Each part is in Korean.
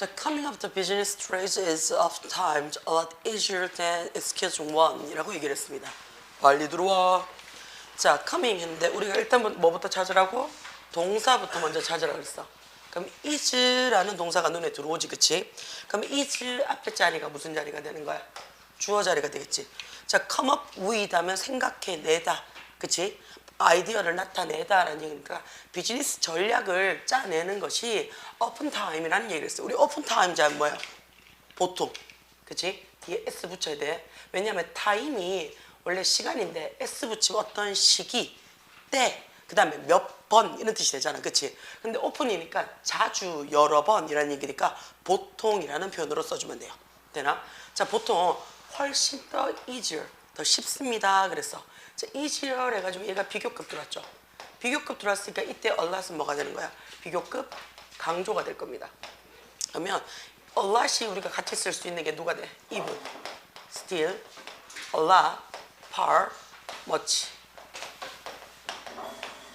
자, coming up the business trades is oftentimes a lot easier than excuse one 이라고 얘기를 했습니다. 빨리 들어와. 자, coming 했는데 우리가 일단 뭐부터 찾으라고? 동사부터 먼저 찾으라고 그랬어. 그럼 is라는 동사가 눈에 들어오지, 그치? 그럼 is 앞에 자리가 무슨 자리가 되는 거야? 주어 자리가 되겠지. 자, come up with 하면 생각해내다, 그치? 아이디어를 나타내다라는 얘기니까 비즈니스 전략을 짜내는 것이 oftentime이라는 얘기를 했어요. 우리 oftentimes 하면 뭐야? 보통, 그치? 뒤에 s 붙여야 돼. 왜냐하면 time이 원래 시간인데 s 붙이면 어떤 시기, 때, 그 다음에 몇 번 이런 뜻이 되잖아, 그치? 근데 오픈이니까 자주, 여러 번 이라는 얘기니까 보통이라는 표현으로 써주면 돼요. 되나? 자, 보통 훨씬 더 easier, 더 쉽습니다 그랬어. 자, easier 해가지고 얘가 비교급 들어왔죠. 비교급 들어왔으니까 이때 a lot은 뭐가 되는 거야? 비교급 강조가 될 겁니다. 그러면 a lot이 우리가 같이 쓸 수 있는 게 누가 돼? even, still, a lot, par, much.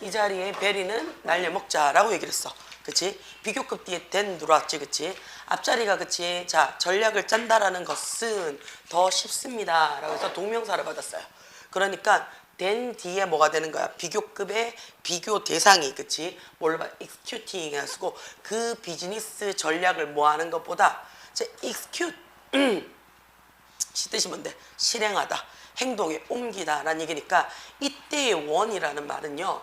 이 자리에 베리는 날려먹자라고 얘기를 했어. 그치? 비교급 뒤에 then 들어왔지, 그치? 앞자리가, 그치? 자, 전략을 짠다라는 것은 더 쉽습니다 라고 해서 동명사를 받았어요. 그러니까 then 뒤에 뭐가 되는 거야? 비교급의 비교 대상이, 그치? 뭘 봐? executing 해가지고 그 비즈니스 전략을 뭐 하는 것보다 자, execute 뜻이 뭔데? 실행하다, 행동에 옮기다 라는 얘기니까 이때의 원이라는 말은요,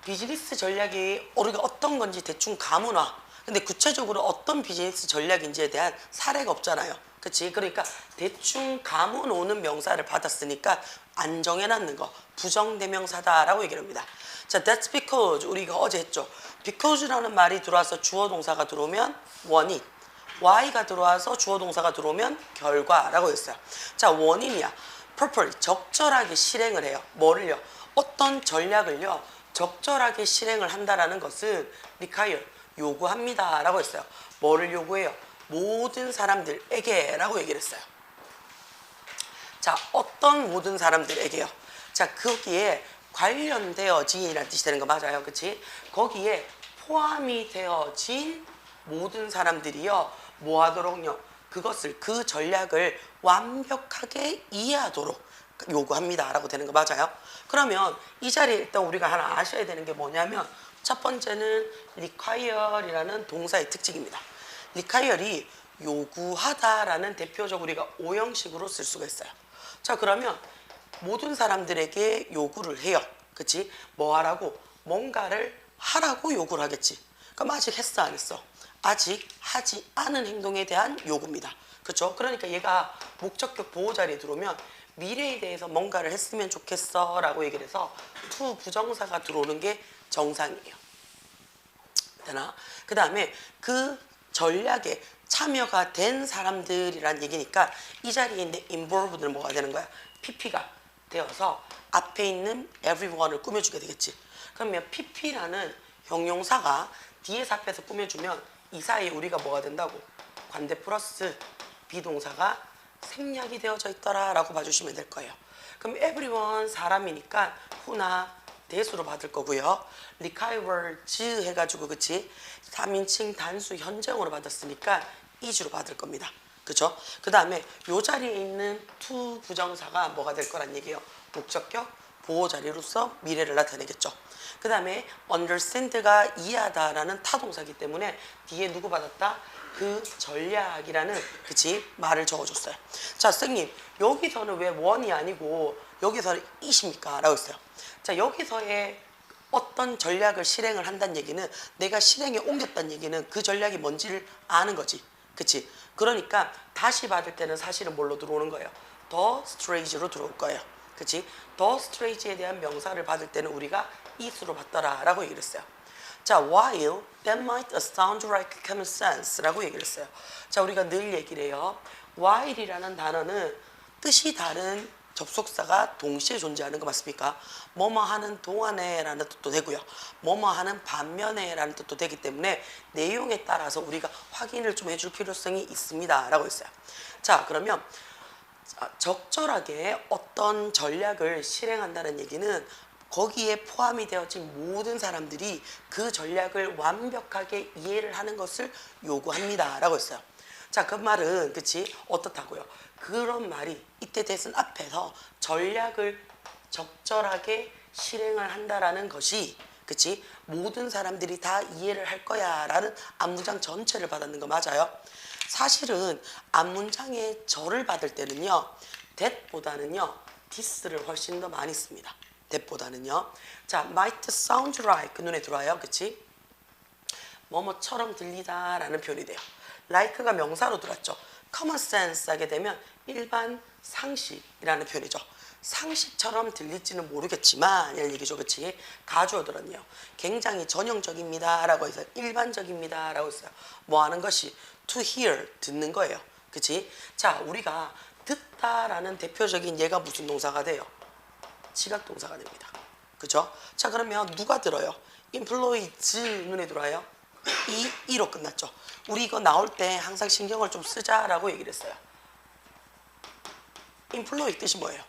비즈니스 전략이 우리가 어떤 건지 대충 가문화, 근데 구체적으로 어떤 비즈니스 전략인지에 대한 사례가 없잖아요, 그치? 그러니까 대충 가문 오는 명사를 받았으니까 안 정해놨는 거 부정대명사다라고 얘기를 합니다. 자, that's because 우리가 어제 했죠. because라는 말이 들어와서 주어 동사가 들어오면 원인, why가 들어와서 주어 동사가 들어오면 결과라고 했어요. 자, 원인이야. properly 적절하게 실행을 해요. 뭐를요? 어떤 전략을요 적절하게 실행을 한다라는 것은 require 요구합니다 라고 했어요. 뭐를 요구해요? 모든 사람들에게 라고 얘기를 했어요. 자, 어떤 모든 사람들에게요? 자, 거기에 관련되어진이라는 뜻이 되는 거 맞아요, 그치? 거기에 포함이 되어진 모든 사람들이요 뭐 하도록요? 그것을, 그 전략을 완벽하게 이해하도록 요구합니다 라고 되는 거 맞아요? 그러면 이 자리에 일단 우리가 하나 아셔야 되는 게 뭐냐면 첫 번째는 require이라는 동사의 특징입니다. require이 요구하다라는 대표적 우리가 오형식으로 쓸 수가 있어요. 자, 그러면 모든 사람들에게 요구를 해요, 그치? 뭐 하라고? 뭔가를 하라고 요구를 하겠지. 그럼 아직 했어 안 했어? 아직 하지 않은 행동에 대한 요구입니다. 그렇죠? 그러니까 얘가 목적격 보호 자리에 들어오면 미래에 대해서 뭔가를 했으면 좋겠어 라고 얘기를 해서 to 부정사가 들어오는 게 정상이에요. 되나? 그 다음에 그 전략에 참여가 된 사람들이란 얘기니까 이 자리에 있는 involved는 뭐가 되는 거야? pp가 되어서 앞에 있는 everyone을 꾸며주게 되겠지. 그러면 pp라는 형용사가 뒤에서 앞에서 꾸며주면 이 사이에 우리가 뭐가 된다고? 관대 플러스 비동사가 생략이 되어져 있더라 라고 봐주시면 될 거예요. 그럼 everyone 사람이니까 who나 대수로 받을 거고요. requires 해가지고, 그치? 3인칭 단수 현정으로 받았으니까 is로 받을 겁니다. 그죠? 그 다음에 요 자리에 있는 to 부정사가 뭐가 될 거란 얘기예요. 목적격 보호 자리로서 미래를 나타내겠죠. 그 다음에 understand가 이해하다라는 타동사이기 때문에 뒤에 누구 받았다? 그 전략이라는, 그치? 말을 적어줬어요. 자, 선생님 여기서는 왜 원이 아니고 여기서는 it입니까? 라고 했어요. 자, 여기서의 어떤 전략을 실행을 한다는 얘기는 내가 실행에 옮겼다는 얘기는 그 전략이 뭔지를 아는 거지, 그치? 그러니까 다시 받을 때는 사실은 뭘로 들어오는 거예요? 더 스트레이지로 들어올 거예요, 그치? 더 스트레이지에 대한 명사를 받을 때는 우리가 it으로 받더라 라고 얘기를 했어요. 자, while that might sound like common sense 라고 얘기를 했어요. 자, 우리가 늘 얘기를 해요. while이라는 단어는 뜻이 다른 접속사가 동시에 존재하는 거 맞습니까? 뭐뭐 하는 동안에 라는 뜻도 되고요. 뭐뭐 하는 반면에 라는 뜻도 되기 때문에 내용에 따라서 우리가 확인을 좀 해줄 필요성이 있습니다 라고 했어요. 자, 그러면 적절하게 어떤 전략을 실행한다는 얘기는 거기에 포함이 되어진 모든 사람들이 그 전략을 완벽하게 이해를 하는 것을 요구합니다 라고 했어요. 자, 그 말은 그치 어떻다고요? 그런 말이 이때 대선 앞에서 전략을 적절하게 실행을 한다라는 것이 그치 모든 사람들이 다 이해를 할 거야 라는 앞문장 전체를 받았는 거 맞아요? 사실은 앞문장에 절을 받을 때는요 that보다는요 this를 훨씬 더 많이 씁니다. that보다는요. 자, might sound like 눈에 들어와요. 그치? 뭐뭐처럼 들리다 라는 표현이 돼요. like가 명사로 들어왔죠. common sense 하게 되면 일반 상식이라는 표현이죠. 상식처럼 들릴지는 모르겠지만 이런 얘기죠. 그치? 가주어 들었네요. 굉장히 전형적입니다 라고 해서 일반적입니다 라고 했어요. 뭐 하는 것이 to hear 듣는 거예요. 그치? 자, 우리가 듣다라는 대표적인 예가 무슨 동사가 돼요? 지각 동사가 됩니다. 그죠? 자, 그러면 누가 들어요? employees 눈에 들어와요? 이로 끝났죠. 우리 이거 나올 때 항상 신경을 좀 쓰자라고 얘기를 했어요. employee 뜻이 뭐예요?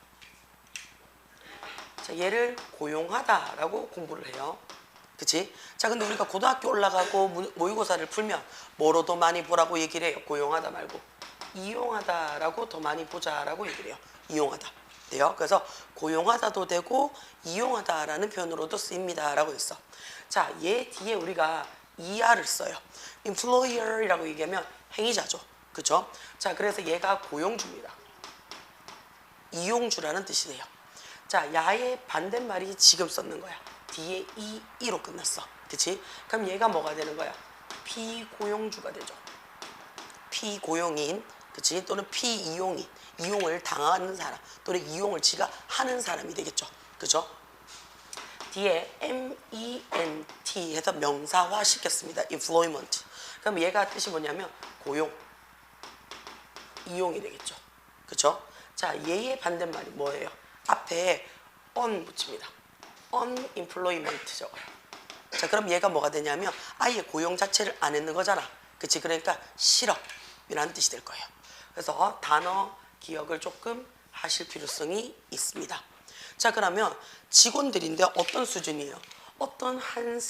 자, 얘를 고용하다라고 공부를 해요. 그치? 자, 근데 우리가 고등학교 올라가고 모의고사를 풀면 뭐로 더 많이 보라고 얘기를 해요? 고용하다 말고 이용하다라고 더 많이 보자라고 얘기를 해요. 이용하다. 돼요. 그래서 고용하다도 되고 이용하다라는 표현으로도 쓰입니다라고 했어. 자, 얘 뒤에 우리가 ER을 써요. employer이라고 얘기하면 행위자죠. 그죠? 자, 그래서 얘가 고용주입니다. 이용주라는 뜻이 돼요. 자, 야의 반대말이 지금 썼는 거야. 뒤에 이로 끝났어. 그치? 그럼 얘가 뭐가 되는 거야? 피고용주가 되죠. 피고용인, 그치? 또는 피이용인, 이용을 당하는 사람, 또는 이용을 지가 하는 사람이 되겠죠. 그죠? 뒤에 MENT 해서 명사화 시켰습니다. employment. 그럼 얘가 뜻이 뭐냐면 고용, 이용이 되겠죠. 그죠? 자, 얘의 반대말이 뭐예요? 앞에 on 붙입니다. unemployment 적어요. 자, 그럼 얘가 뭐가 되냐면 아예 고용 자체를 안 했는 거잖아. 그치? 그러니까 실업이라는 뜻이 될 거예요. 그래서 단어 기억을 조금 하실 필요성이 있습니다. 자, 그러면 직원들인데 어떤 수준이에요? 어떤 한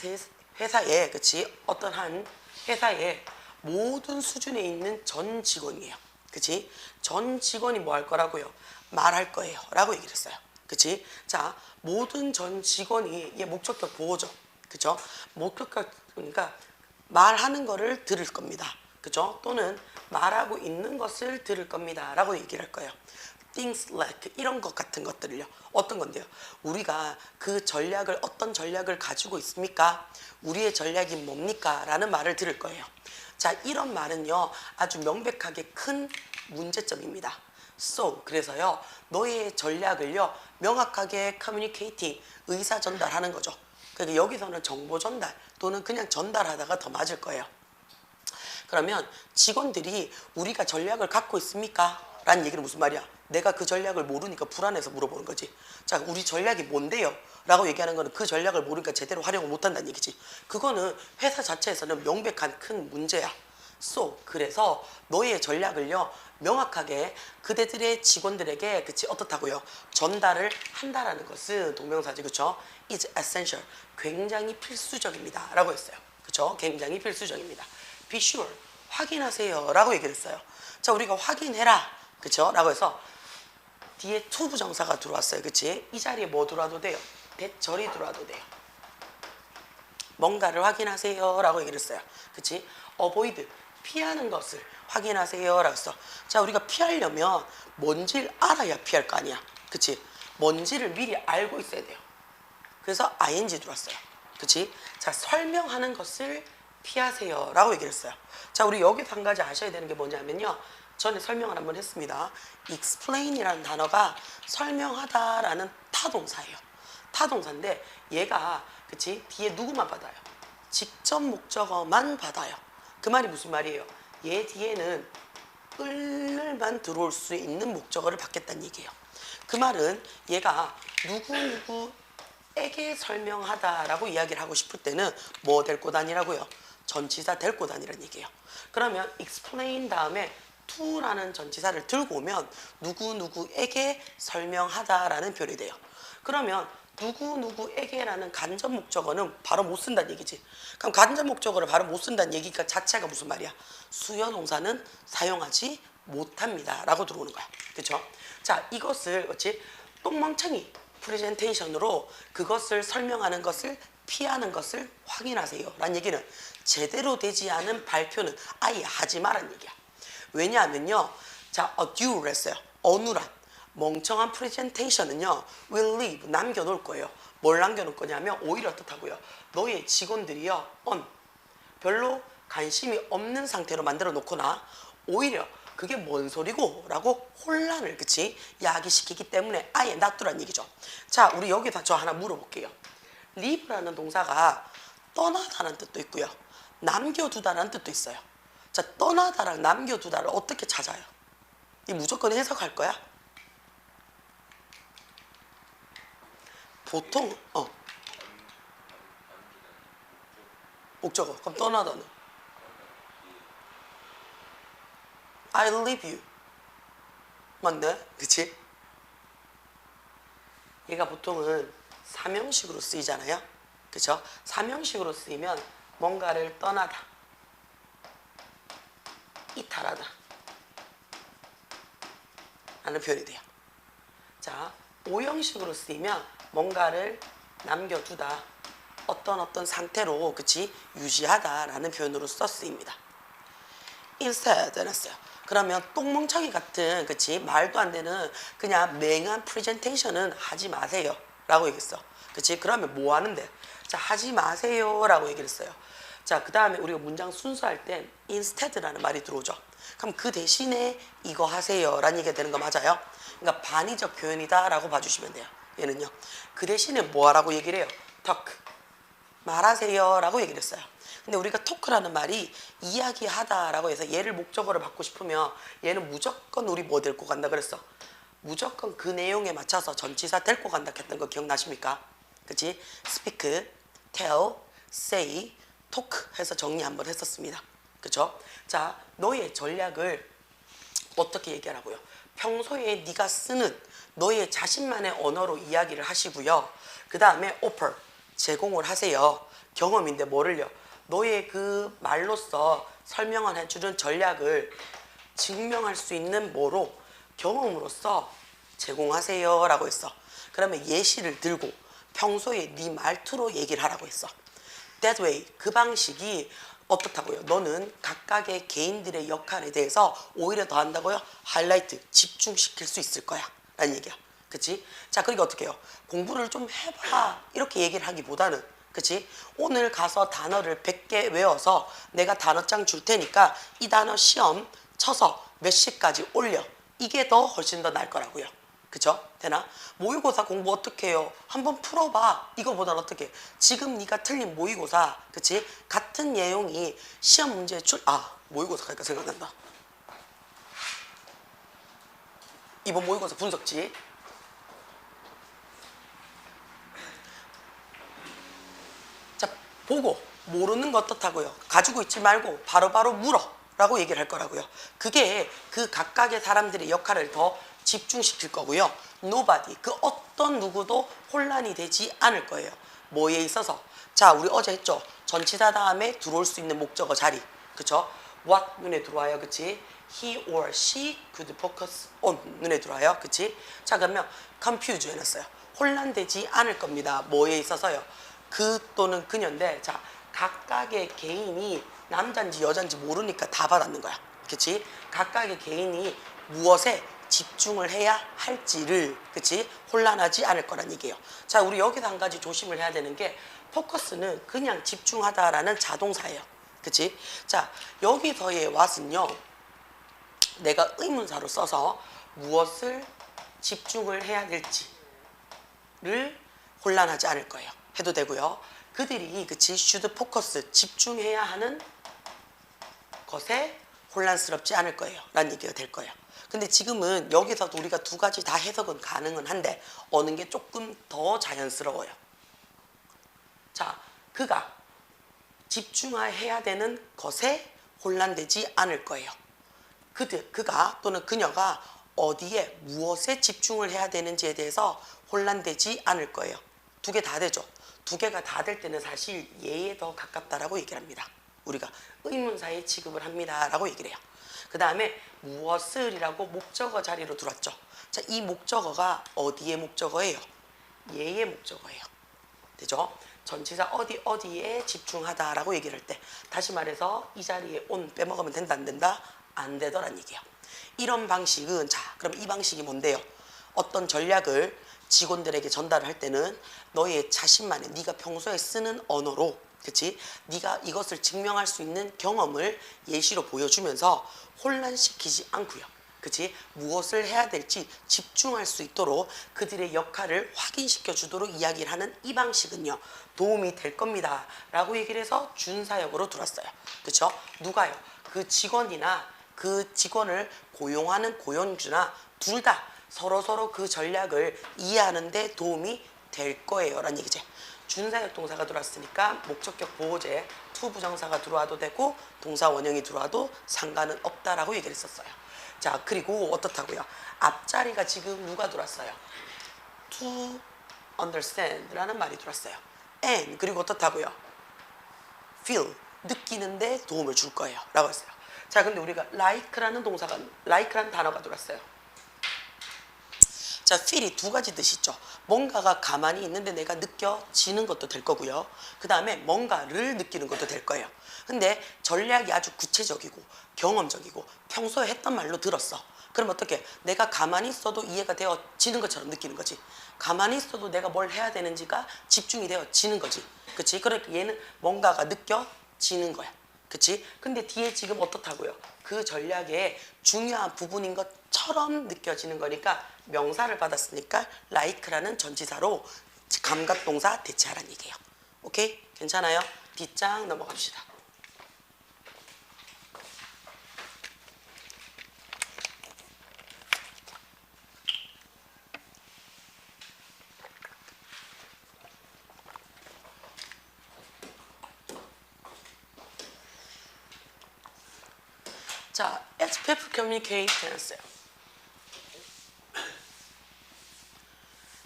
회사에, 그치? 어떤 한 회사에 모든 수준에 있는 전 직원이에요. 그치? 전 직원이 뭐 할 거라고요? 말할 거예요. 라고 얘기를 했어요. 그치? 자, 모든 전 직원이 얘 목적격 보호죠. 그죠? 목적격, 그러니까 말하는 거를 들을 겁니다. 그죠? 또는 말하고 있는 것을 들을 겁니다. 라고 얘기를 할 거예요. things like 이런 것 같은 것들을요. 어떤 건데요? 우리가 그 전략을 어떤 전략을 가지고 있습니까? 우리의 전략이 뭡니까? 라는 말을 들을 거예요. 자, 이런 말은요. 아주 명백하게 큰 문제점입니다. So, 그래서요. 너의 전략을요. 명확하게 communicating, 의사 전달하는 거죠. 그러니까 여기서는 정보 전달 또는 그냥 전달하다가 더 맞을 거예요. 그러면 직원들이 우리가 전략을 갖고 있습니까? 라는 얘기는 무슨 말이야? 내가 그 전략을 모르니까 불안해서 물어보는 거지. 자, 우리 전략이 뭔데요? 라고 얘기하는 거는 그 전략을 모르니까 제대로 활용을 못한다는 얘기지. 그거는 회사 자체에서는 명백한 큰 문제야. So, 그래서 너의 전략을요 명확하게 그대들의 직원들에게 그치 어떻다고요? 전달을 한다라는 것은 동명사지. 그쵸? is essential. 굉장히 필수적입니다. 라고 했어요. 그쵸? 굉장히 필수적입니다. be sure. 확인하세요. 라고 얘기를 했어요. 자, 우리가 확인해라. 그쵸? 라고 해서 뒤에 to 부정사가 들어왔어요. 그치? 이 자리에 뭐 들어와도 돼요? 대절이 들어와도 돼요. 뭔가를 확인하세요. 라고 얘기를 했어요. 그치? avoid. 피하는 것을 확인하세요. 라고 했어. 자, 우리가 피하려면 뭔지를 알아야 피할 거 아니야. 그치? 뭔지를 미리 알고 있어야 돼요. 그래서 ing 들어왔어요. 그치? 자, 설명하는 것을 피하세요. 라고 얘기를 했어요. 자, 우리 여기서 한 가지 아셔야 되는 게 뭐냐면요. 전에 설명을 한번 했습니다. explain이라는 단어가 설명하다라는 타동사예요. 타동사인데 얘가 그치? 뒤에 누구만 받아요? 직접 목적어만 받아요. 그 말이 무슨 말이에요? 얘 뒤에는 을만 들어올 수 있는 목적어를 받겠다는 얘기예요. 그 말은 얘가 누구누구에게 설명하다라고 이야기를 하고 싶을 때는 뭐 데리고 다니라고요? 전치사 데리고 다니라는 얘기예요. 그러면 explain 다음에 to라는 전치사를 들고 오면 누구누구에게 설명하다라는 표현이 돼요. 그러면 누구누구에게라는 간접 목적어는 바로 못 쓴다는 얘기지. 그럼 간접 목적어를 바로 못 쓴다는 얘기가 자체가 무슨 말이야? 수요 동사는 사용하지 못합니다 라고 들어오는 거야. 그쵸? 자, 이것을 그렇지? 똥멍청이 프레젠테이션으로 그것을 설명하는 것을 피하는 것을 확인하세요 라는 얘기는 제대로 되지 않은 발표는 아예 하지 말라는 얘기야. 왜냐하면요, 자, adue를 했어요. 어눌한 멍청한 프레젠테이션은요 will leave, 남겨놓을 거예요. 뭘 남겨놓을 거냐면 오히려 어떻다고요? 너의 직원들이요 별로 관심이 없는 상태로 만들어 놓거나 오히려 그게 뭔 소리고? 라고 혼란을 그치? 야기시키기 때문에 아예 놔두란 얘기죠. 자, 우리 여기다 저 하나 물어볼게요. leave라는 동사가 떠나다라는 뜻도 있고요. 남겨두다라는 뜻도 있어요. 자, 떠나다랑 남겨두다를 어떻게 찾아요? 이 무조건 해석할 거야? 보통 목적어. 그럼 떠나다는 I leave you. 맞네? 그치? 얘가 보통은 사명식으로 쓰이잖아요. 그쵸? 사명식으로 쓰이면 뭔가를 떠나다, 이탈하다 라는 표현이 돼요. 자, 오형식으로 쓰이면 뭔가를 남겨두다, 어떤 상태로 그치? 유지하다라는 표현으로 쓰입니다. instead 해놨어요. 그러면 똥멍청이 같은 그치? 말도 안 되는 그냥 맹한 프레젠테이션은 하지 마세요 라고 얘기했어. 그치? 그러면 뭐 하는데? 자, 하지 마세요 라고 얘기를 했어요. 자, 그 다음에 우리가 문장 순수할 땐 instead라는 말이 들어오죠. 그럼 그 대신에 이거 하세요 라는 얘기가 되는 거 맞아요? 그러니까 반의적 표현이다 라고 봐주시면 돼요. 얘는요, 그 대신에 뭐 하라고 얘기를 해요? talk, 말하세요 라고 얘기를 했어요. 근데 우리가 토크라는 말이 이야기하다라고 해서 얘를 목적어로 받고 싶으면 얘는 무조건 우리 뭐 데리고 간다 그랬어? 무조건 그 내용에 맞춰서 전치사 데리고 간다 했던 거 기억나십니까? 그치? speak, tell, say, talk 해서 정리 한번 했었습니다. 그쵸? 자, 너의 전략을 어떻게 얘기하라고요? 평소에 네가 쓰는 너의 자신만의 언어로 이야기를 하시고요. 그 다음에 offer, 제공을 하세요. 경험인데 뭐를요? 너의 그 말로써 설명을 해주는 전략을 증명할 수 있는 뭐로? 경험으로써 제공하세요 라고 했어. 그러면 예시를 들고 평소에 네 말투로 얘기를 하라고 했어. That way, 그 방식이 어떻다고요? 너는 각각의 개인들의 역할에 대해서 오히려 더 한다고요? 하이라이트, 집중시킬 수 있을 거야 라는 얘기야. 그치? 자, 그러니까 어떻게 해요? 공부를 좀 해봐 이렇게 얘기를 하기보다는 그치? 오늘 가서 단어를 100개 외워서 내가 단어장 줄 테니까 이 단어 시험 쳐서 몇 시까지 올려. 이게 더 훨씬 더 나을 거라고요. 그쵸? 되나? 모의고사 공부 어떻게 해요? 한번 풀어봐. 이거보다는 어떻게 해? 지금 네가 틀린 모의고사 그치? 같은 내용이 시험 문제 모의고사 하니까 생각난다. 이번 모의고사 분석지. 보고 모르는 거 어떻다고요? 가지고 있지 말고 바로바로 물어 라고 얘기를 할 거라고요. 그게 그 각각의 사람들의 역할을 더 집중시킬 거고요. Nobody, 그 어떤 누구도 혼란이 되지 않을 거예요. 뭐에 있어서? 자, 우리 어제 했죠. 전치사 다음에 들어올 수 있는 목적어 자리. 그쵸? What 눈에 들어와요. 그치? He or she could focus on 눈에 들어와요. 그치? 자, 그러면 confuse 해놨어요. 혼란되지 않을 겁니다. 뭐에 있어서요? 그 또는 그녀인데, 자, 각각의 개인이 남자인지 여자인지 모르니까 다 받았는 거야. 그치? 각각의 개인이 무엇에 집중을 해야 할지를, 그치? 혼란하지 않을 거란 얘기예요. 자, 우리 여기서 한 가지 조심을 해야 되는 게, 포커스는 그냥 집중하다라는 자동사예요. 그치? 자, 여기서의 what은요, 내가 의문사로 써서 무엇을 집중을 해야 될지를 혼란하지 않을 거예요. 해도 되고요. 그들이 그치 should focus 집중해야 하는 것에 혼란스럽지 않을 거예요 라는 얘기가 될 거예요. 근데 지금은 여기서도 우리가 두 가지 다 해석은 가능은 한데 어느 게 조금 더 자연스러워요. 자, 그가 집중해야 되는 것에 혼란되지 않을 거예요. 그가 또는 그녀가 어디에 무엇에 집중을 해야 되는지에 대해서 혼란되지 않을 거예요. 두 개 다 되죠. 두 개가 다 될 때는 사실 예에 더 가깝다라고 얘기를 합니다. 우리가 의문사에 취급을 합니다라고 얘기를 해요. 그 다음에 무엇을이라고 목적어 자리로 들어왔죠. 자, 이 목적어가 어디의 목적어예요? 예의 목적어예요. 되죠? 전치사 어디에 집중하다라고 얘기를 할 때 다시 말해서 이 자리에 온 빼먹으면 된다 안 된다? 안 되더란 얘기예요. 이런 방식은 자 그럼 이 방식이 뭔데요? 어떤 전략을 직원들에게 전달을 할 때는 너의 자신만의 네가 평소에 쓰는 언어로 그치? 네가 이것을 증명할 수 있는 경험을 예시로 보여주면서 혼란시키지 않고요. 그치? 무엇을 해야 될지 집중할 수 있도록 그들의 역할을 확인시켜 주도록 이야기를 하는 이 방식은요. 도움이 될 겁니다. 라고 얘기를 해서 준사역으로 들었어요. 그쵸? 누가요? 그 직원이나 그 직원을 고용하는 고용주나 둘 다 서로서로 그 전략을 이해하는 데 도움이 될 거예요. 라는 얘기죠. 준사역 동사가 들어왔으니까 목적격 보호제 투부정사가 들어와도 되고 동사 원형이 들어와도 상관은 없다라고 얘기를 했었어요. 자 그리고 어떻다고요? 앞자리가 지금 누가 들어왔어요? To understand 라는 말이 들어왔어요. And 그리고 어떻다고요? Feel 느끼는데 도움을 줄 거예요 라고 했어요. 자 근데 우리가 like라는 동사가 like라는 단어가 들어왔어요. 자, feel이 두 가지 뜻이 있죠. 뭔가가 가만히 있는데 내가 느껴지는 것도 될 거고요. 그 다음에 뭔가를 느끼는 것도 될 거예요. 근데 전략이 아주 구체적이고 경험적이고 평소에 했던 말로 들었어. 그럼 어떻게? 내가 가만히 있어도 이해가 되어지는 것처럼 느끼는 거지. 가만히 있어도 내가 뭘 해야 되는지가 집중이 되어지는 거지. 그치? 그러니까 얘는 뭔가가 느껴지는 거야. 그치? 근데 뒤에 지금 어떻다고요? 그 전략의 중요한 부분인 것처럼 느껴지는 거니까 명사를 받았으니까 like라는 전치사로 감각동사 대체하라는 얘기예요. 오케이? 괜찮아요? 뒷장 넘어갑시다. 자, SPF communicate 했어요.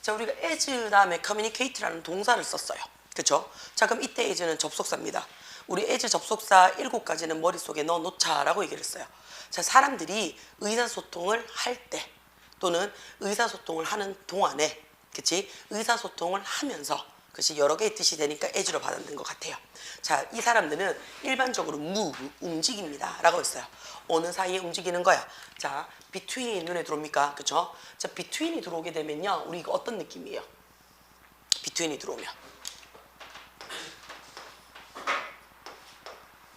자, 우리가 as 다음에 communicate라는 동사를 썼어요. 그렇죠? 자, 그럼 이때 as는 접속사입니다. 우리 as 접속사 7가지는 머릿속에 넣어 놓자라고 얘기를 했어요. 자, 사람들이 의사소통을 할 때 또는 의사소통을 하는 동안에 그치? 의사소통을 하면서 그치? 여러 개의 뜻이 되니까 as로 받았는 것 같아요. 자, 이 사람들은 일반적으로 move, 움직입니다. 라고 했어요. 어느 사이에 움직이는 거야? 자, between이 눈에 들어옵니까? 그쵸? 자, between이 들어오게 되면요. 우리 이거 어떤 느낌이에요? between이 들어오면.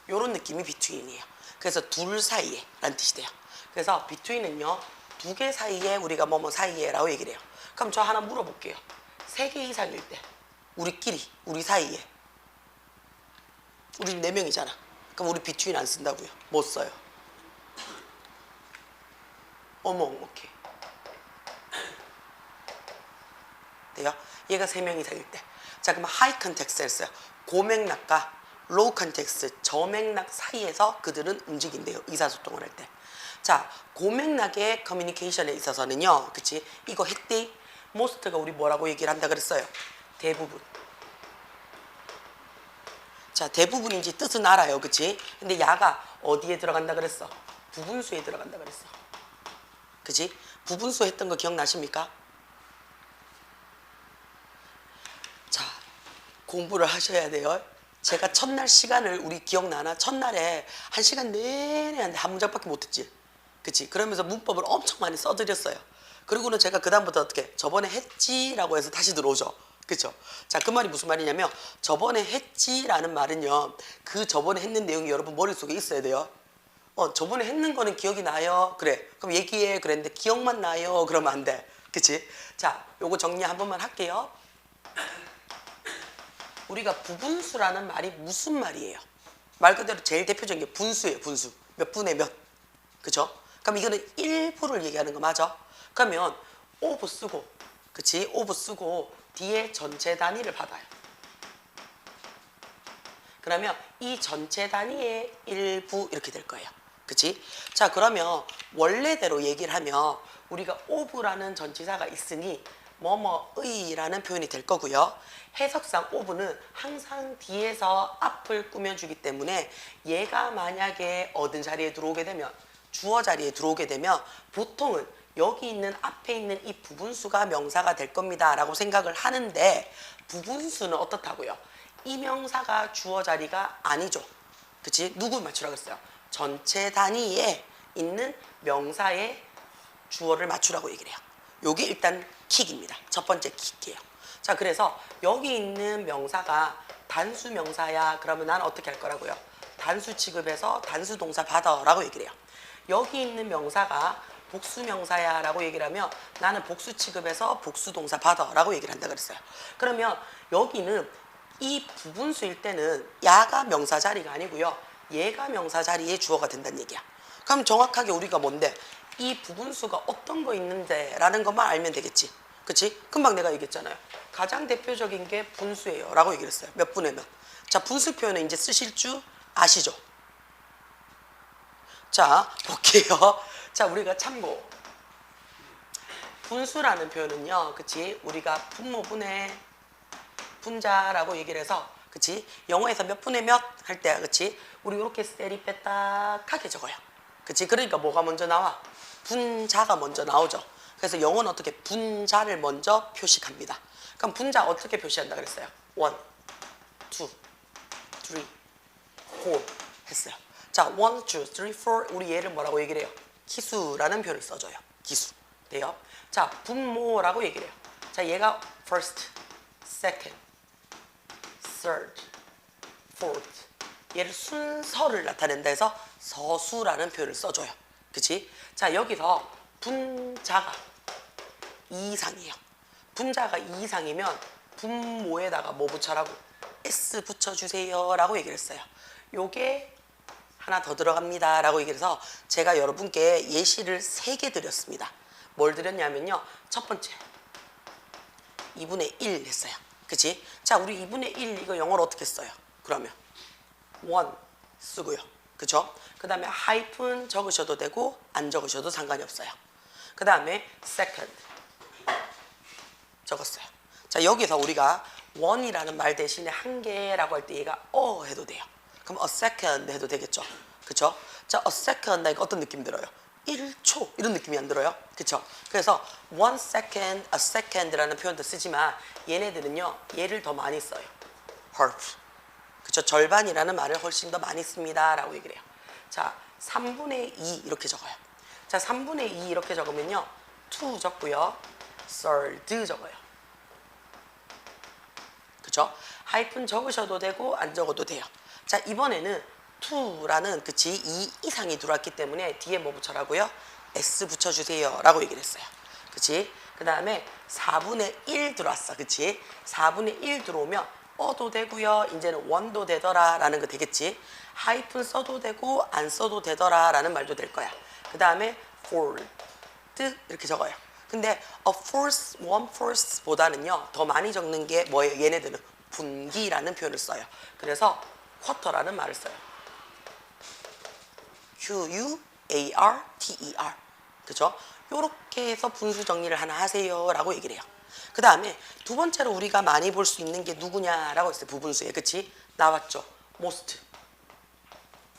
요런 느낌이 between이에요. 그래서 둘 사이에 라는 뜻이 돼요. 그래서 between은요. 두 개 사이에 우리가 뭐뭐 사이에 라고 얘기를 해요. 그럼 저 하나 물어볼게요. 3개 이상일 때 우리끼리, 우리 사이에 우리 4명이잖아. 그럼 우리 between 안 쓴다고요? 못 써요. 어머, 오케이. 돼요? 얘가 3명 이상일 때. 자, 그럼 하이 컨텍스트를 써요. 고맥락과 로우 컨텍스트, 저맥락 사이에서 그들은 움직인대요. 의사소통을 할 때. 자, 고맥락의 커뮤니케이션에 있어서는요. 그치? 이거 했대. most가 우리 뭐라고 얘기를 한다 그랬어요? 대부분. 자, 대부분인지 뜻은 알아요. 그치? 근데 야가 어디에 들어간다 그랬어? 부분수에 들어간다 그랬어. 그치? 부분수 했던 거 기억나십니까? 자, 공부를 하셔야 돼요. 제가 첫날 시간을 우리 기억나나? 첫날에 1시간 내내 하는데 한 문장밖에 못했지. 그치? 그러면서 문법을 엄청 많이 써드렸어요. 그리고는 제가 그 다음부터 어떻게 저번에 했지라고 해서 다시 들어오죠. 그쵸? 자, 그 말이 무슨 말이냐면 저번에 했지라는 말은요. 그 저번에 했는 내용이 여러분 머릿속에 있어야 돼요. 저번에 했는 거는 기억이 나요. 그래. 그럼 얘기해. 그랬는데 기억만 나요. 그러면 안 돼. 그치? 자, 요거 정리 한 번만 할게요. 우리가 부분수라는 말이 무슨 말이에요? 말 그대로 제일 대표적인 게 분수예요. 분수. 몇 분의 몇. 그쵸? 그럼 이거는 일부를 얘기하는 거 맞아? 그러면 오브 쓰고 그치? 오브 쓰고 뒤에 전체 단위를 받아요. 그러면 이 전체 단위의 일부 이렇게 될 거예요. 그치? 자, 그러면 원래대로 얘기를 하면 우리가 오브라는 전치사가 있으니 뭐뭐의라는 표현이 될 거고요. 해석상 of는 항상 뒤에서 앞을 꾸며주기 때문에 얘가 만약에 얻은 자리에 들어오게 되면 주어 자리에 들어오게 되면 보통은 여기 있는 앞에 있는 이 부분수가 명사가 될 겁니다 라고 생각을 하는데 부분수는 어떻다고요? 이 명사가 주어 자리가 아니죠. 그치? 누구 맞추라고 했어요? 전체 단위에 있는 명사의 주어를 맞추라고 얘기를 해요. 요게 일단 킥입니다. 첫 번째 킥이에요. 자, 그래서 여기 있는 명사가 단수 명사야. 그러면 난 어떻게 할 거라고요? 단수 취급해서 단수 동사 받아 라고 얘기를 해요. 여기 있는 명사가 복수 명사야 라고 얘기를 하면 나는 복수 취급해서 복수 동사 받아 라고 얘기를 한다 그랬어요. 그러면 여기는 이 부분수일 때는 야가 명사 자리가 아니고요. 얘가 명사 자리에 주어가 된다는 얘기야. 그럼 정확하게 우리가 뭔데? 이 부분수가 어떤 거 있는데 라는 것만 알면 되겠지. 그치? 금방 내가 얘기했잖아요. 가장 대표적인 게 분수예요 라고 얘기를 했어요. 몇 분의 몇. 자, 분수 표현은 이제 쓰실 줄 아시죠? 자, 볼게요. 자, 우리가 참고. 분수라는 표현은요, 그치? 우리가 분모분의 분자라고 얘기를 해서, 그치? 영어에서 몇 분의 몇 할 때, 그치? 우리 이렇게 세리 빼딱하게 적어요. 그치? 그러니까 뭐가 먼저 나와? 분자가 먼저 나오죠. 그래서 영어는 어떻게 분자를 먼저 표식합니다. 그럼 분자 어떻게 표시한다 그랬어요? 1, 2, 3, 4 했어요. 자, 1, 2, 3, 4 우리 얘를 뭐라고 얘기를 해요? 기수라는 표현을 써줘요. 기수. 돼요? 자, 분모라고 얘기를 해요. 자, 얘가 first, second, third, fourth. 얘를 순서를 나타낸다 해서 서수라는 표현을 써줘요. 그치? 자, 여기서 분자가 2 이상이에요. 분자가 2 이상이면 분모에다가 뭐 붙여라고? S 붙여주세요 라고 얘기를 했어요. 요게 하나 더 들어갑니다 라고 얘기를 해서 제가 여러분께 예시를 3개 드렸습니다. 뭘 드렸냐면요. 첫 번째 2분의 1 했어요. 그치? 자, 우리 2분의 1 이거 영어로 어떻게 써요? 그러면 1 쓰고요. 그쵸? 그 다음에 하이픈 적으셔도 되고 안 적으셔도 상관이 없어요. 그 다음에 second 적었어요. 자, 여기서 우리가 1이라는 말 대신에 한 개라고 할 때 얘가 해도 돼요. 그럼 a second 해도 되겠죠. 그쵸? 자, a second 하니까 어떤 느낌 들어요? 1초 이런 느낌이 안 들어요? 그쵸? 그래서 1 second, a second라는 표현도 쓰지만 얘네들은요 얘를 더 많이 써요. half. 그쵸? 절반이라는 말을 훨씬 더 많이 씁니다 라고 얘기를 해요. 자, 3분의 2 이렇게 적어요. 자, 3분의 2 이렇게 적으면요 2 적고요 third 적어요. 그쵸? 하이픈 적으셔도 되고 안 적어도 돼요. 자, 이번에는 2라는 그치 2 이상이 들어왔기 때문에 뒤에 뭐 붙여라고요? S 붙여주세요 라고 얘기를 했어요. 그치? 그 다음에 4분의 1 들어왔어. 그치? 4분의 1 들어오면 도 되고요. 이제는 1도 되더라 라는 거 되겠지. 하이픈 써도 되고 안 써도 되더라 라는 말도 될 거야. 그 다음에 fourth 이렇게 적어요. 근데 a fourth, 1/4 보다는요 더 많이 적는 게 뭐예요? 얘네들은 분기라는 표현을 써요. 그래서 quarter라는 말을 써요. Q-U-A-R-T-E-R. 그죠? 요렇게 해서 분수 정리를 하나 하세요 라고 얘기를 해요. 그 다음에 두 번째로 우리가 많이 볼 수 있는 게 누구냐라고 했어요. 부분수에. 그치? 나왔죠. most.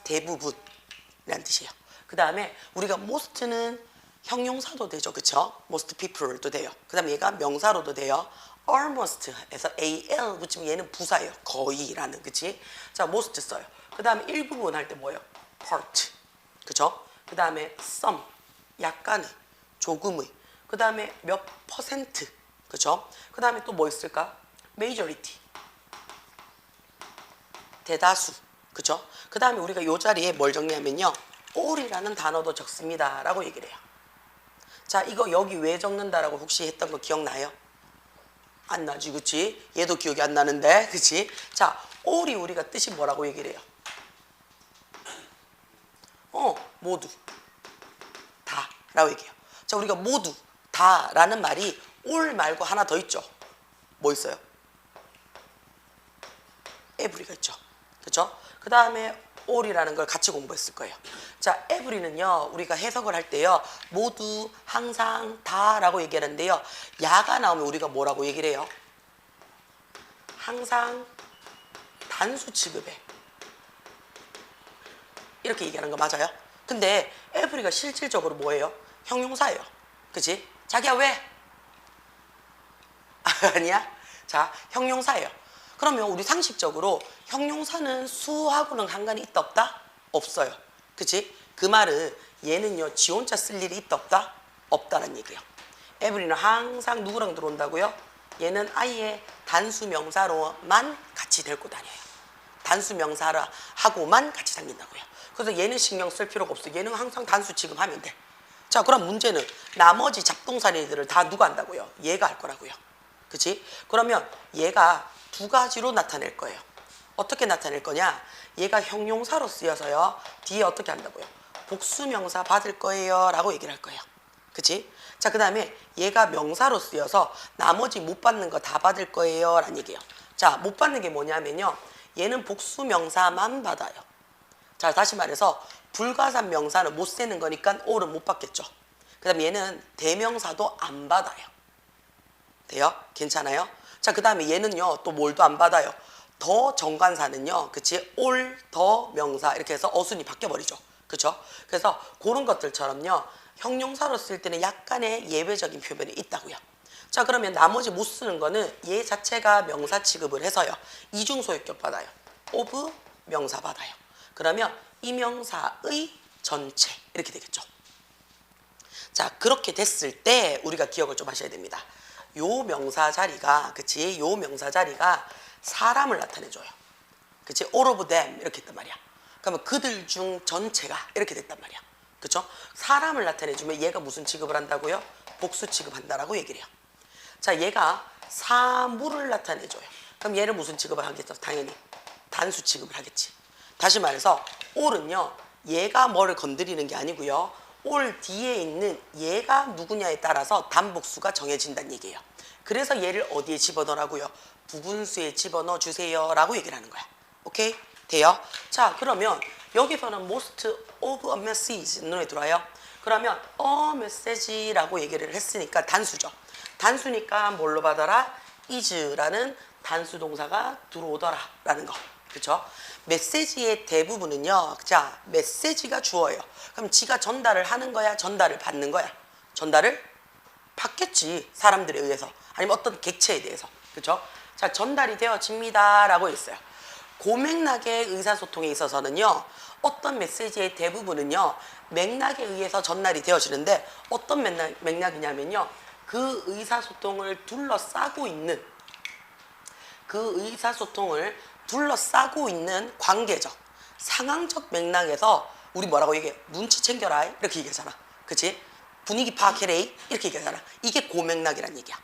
대부분이라는 뜻이에요. 그 다음에 우리가 most는 형용사도 되죠. 그쵸? most people도 돼요. 그 다음에 얘가 명사로도 돼요. almost 해서 al 붙이면 얘는 부사예요. 거의라는. 그치? 자, most 써요. 그 다음에 일부분 할 때 뭐예요? part. 그쵸? 그 다음에 some. 약간의. 조금의. 그 다음에 몇 퍼센트. 그쵸? 그 다음에 또 뭐 있을까? majority. 대다수. 그쵸? 그 다음에 우리가 이 자리에 뭘 정리하면요. all이라는 단어도 적습니다. 라고 얘기를 해요. 자, 이거 여기 왜 적는다라고 혹시 했던 거 기억나요? 안 나지, 그치? 얘도 기억이 안 나는데, 그치? 자, all이 우리가 뜻이 뭐라고 얘기를 해요? 모두. 다. 라고 얘기해요. 자, 우리가 모두. 다. 라는 말이 all 말고 하나 더 있죠? 뭐 있어요? every가 있죠. 그쵸? 그 다음에 all이라는 걸 같이 공부했을 거예요. 자, every는요, 우리가 해석을 할 때요, 모두, 항상, 다라고 얘기하는데요, 야가 나오면 우리가 뭐라고 얘기를 해요? 항상 단수 취급해. 이렇게 얘기하는 거 맞아요? 근데 every가 실질적으로 뭐예요? 형용사예요. 그치? 자기야 왜? 아니야? 자, 형용사예요. 그러면 우리 상식적으로 형용사는 수하고는 상관이 있다 없다? 없어요. 그치? 그 말은 얘는요 지 혼자 쓸 일이 있다 없다? 없다는 얘기예요. every는 항상 누구랑 들어온다고요? 얘는 아예 단수 명사로만 같이 데리고 다녀요. 단수 명사하고만 같이 다닌다고요. 그래서 얘는 신경 쓸 필요가 없어. 얘는 항상 단수 취급하면 돼. 자, 그럼 문제는 나머지 잡동사니들을 다 누가 한다고요? 얘가 할 거라고요. 그치? 그러면 얘가 두 가지로 나타낼 거예요. 어떻게 나타낼 거냐? 얘가 형용사로 쓰여서요. 뒤에 어떻게 한다고요? 복수명사 받을 거예요 라고 얘기를 할 거예요. 그치? 자, 그 다음에 얘가 명사로 쓰여서 나머지 못 받는 거 다 받을 거예요 라는 얘기예요. 자, 못 받는 게 뭐냐면요, 얘는 복수명사만 받아요. 자, 다시 말해서 불가산 명사는 못 세는 거니까 all은 못 받겠죠. 그 다음에 얘는 대명사도 안 받아요. 돼요? 괜찮아요? 자, 그 다음에 얘는요 또 뭘도 안 받아요. 더 정관사는요, 그치? all, 더 명사 이렇게 해서 어순이 바뀌어버리죠. 그쵸? 그래서 그런 것들처럼요 형용사로 쓸 때는 약간의 예외적인 표현이 있다고요. 자, 그러면 나머지 못 쓰는 거는 얘 자체가 명사 취급을 해서요 이중소유격 받아요. of 명사 받아요. 그러면 이 명사의 전체 이렇게 되겠죠. 자, 그렇게 됐을 때 우리가 기억을 좀 하셔야 됩니다. 요 명사 자리가, 그치? 요 명사 자리가 사람을 나타내줘요. 그치? all of them 이렇게 했단 말이야. 그러면 그들 중 전체가 이렇게 됐단 말이야. 그쵸? 사람을 나타내주면 얘가 무슨 취급을 한다고요? 복수 취급한다라고 얘기를 해요. 자, 얘가 사물을 나타내줘요. 그럼 얘를 무슨 취급을 하겠죠? 당연히 단수 취급을 하겠지. 다시 말해서 all은요 얘가 뭐를 건드리는 게 아니고요, all 뒤에 있는 얘가 누구냐에 따라서 단복수가 정해진다는 얘기예요. 그래서 얘를 어디에 집어넣으라고요? 부분수에 집어넣어 주세요 라고 얘기를 하는 거야. 오케이? 돼요? 자, 그러면 여기서는 most of a message 눈에 들어와요. 그러면 a message라고 얘기를 했으니까 단수죠. 단수니까 뭘로 받아라? is라는 단수 동사가 들어오더라 라는 거. 그렇죠? 메시지의 대부분은요, 자, 메시지가 주어예요. 그럼 지가 전달을 하는 거야? 전달을 받는 거야? 전달을 받겠지. 사람들에 의해서. 아니면 어떤 객체에 대해서. 그렇죠? 자, 전달이 되어집니다 라고 했어요. 고맥락의 의사소통에 있어서는요, 어떤 메시지의 대부분은요 맥락에 의해서 전달이 되어지는데, 어떤 맥락이냐면요, 그 의사소통을 둘러싸고 있는, 관계적, 상황적 맥락에서 우리 뭐라고 얘기해? 눈치 챙겨라 이렇게 얘기하잖아. 그치? 분위기 파악해라 이렇게 얘기하잖아. 이게 고맥락이란 얘기야.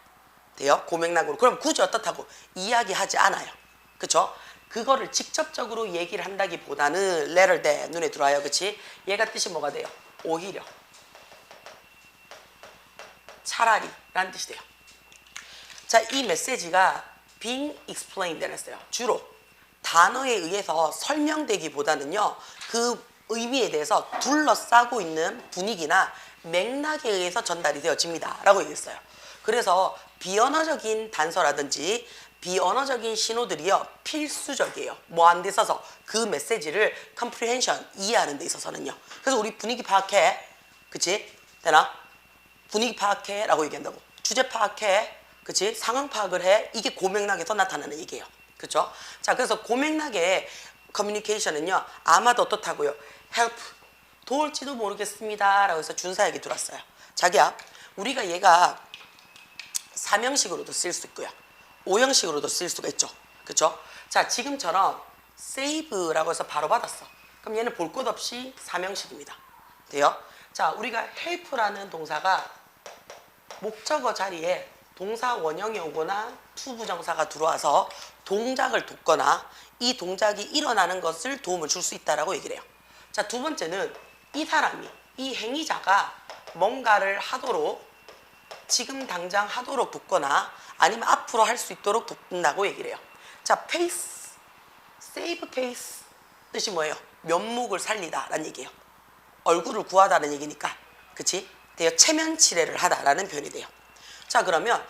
돼요? 고맥락으로. 그럼 굳이 어떻다고 이야기하지 않아요. 그쵸? 그거를 직접적으로 얘기를 한다기보다는 rather than 눈에 들어와요. 그치? 얘가 뜻이 뭐가 돼요? 오히려, 차라리 라는 뜻이 돼요. 자, 이 메시지가 being explained 했어요. 주로 단어에 의해서 설명되기보다는요, 그 의미에 대해서 둘러싸고 있는 분위기나 맥락에 의해서 전달이 되어집니다 라고 얘기했어요. 그래서 비언어적인 단서라든지 비언어적인 신호들이요 필수적이에요. 뭐 하는 데 있어서? 그 메시지를 comprehension, 이해하는 데 있어서는요. 그래서 우리 분위기 파악해. 그치? 되나? 분위기 파악해 라고 얘기한다고. 주제 파악해. 그치? 상황 파악을 해. 이게 고맥락에서 나타나는 얘기예요. 그쵸? 자, 그래서 고맥락의 커뮤니케이션은요 아마도 어떻다고요? help, 도울지도 모르겠습니다 라고 해서 준사에게 들었어요. 자기야, 우리가 얘가 3형식으로도 쓸 수 있고요, 5형식으로도 쓸 수가 있죠. 그쵸? 자, 지금처럼 save라고 해서 바로 받았어. 그럼 얘는 볼 것 없이 3형식입니다. 돼요? 자, 우리가 help라는 동사가 목적어 자리에 동사 원형이 오거나 투부정사가 들어와서 동작을 돕거나 이 동작이 일어나는 것을 도움을 줄 수 있다라고 얘기를 해요. 자, 두 번째는 이 사람이, 이 행위자가 뭔가를 하도록, 지금 당장 하도록 돕거나 아니면 앞으로 할 수 있도록 돕는다고 얘기를 해요. 자, pace, save pace 뜻이 뭐예요? 면목을 살리다라는 얘기예요. 얼굴을 구하다는 얘기니까. 그치? 돼요. 체면 치레를 하다라는 표현이 돼요. 자, 그러면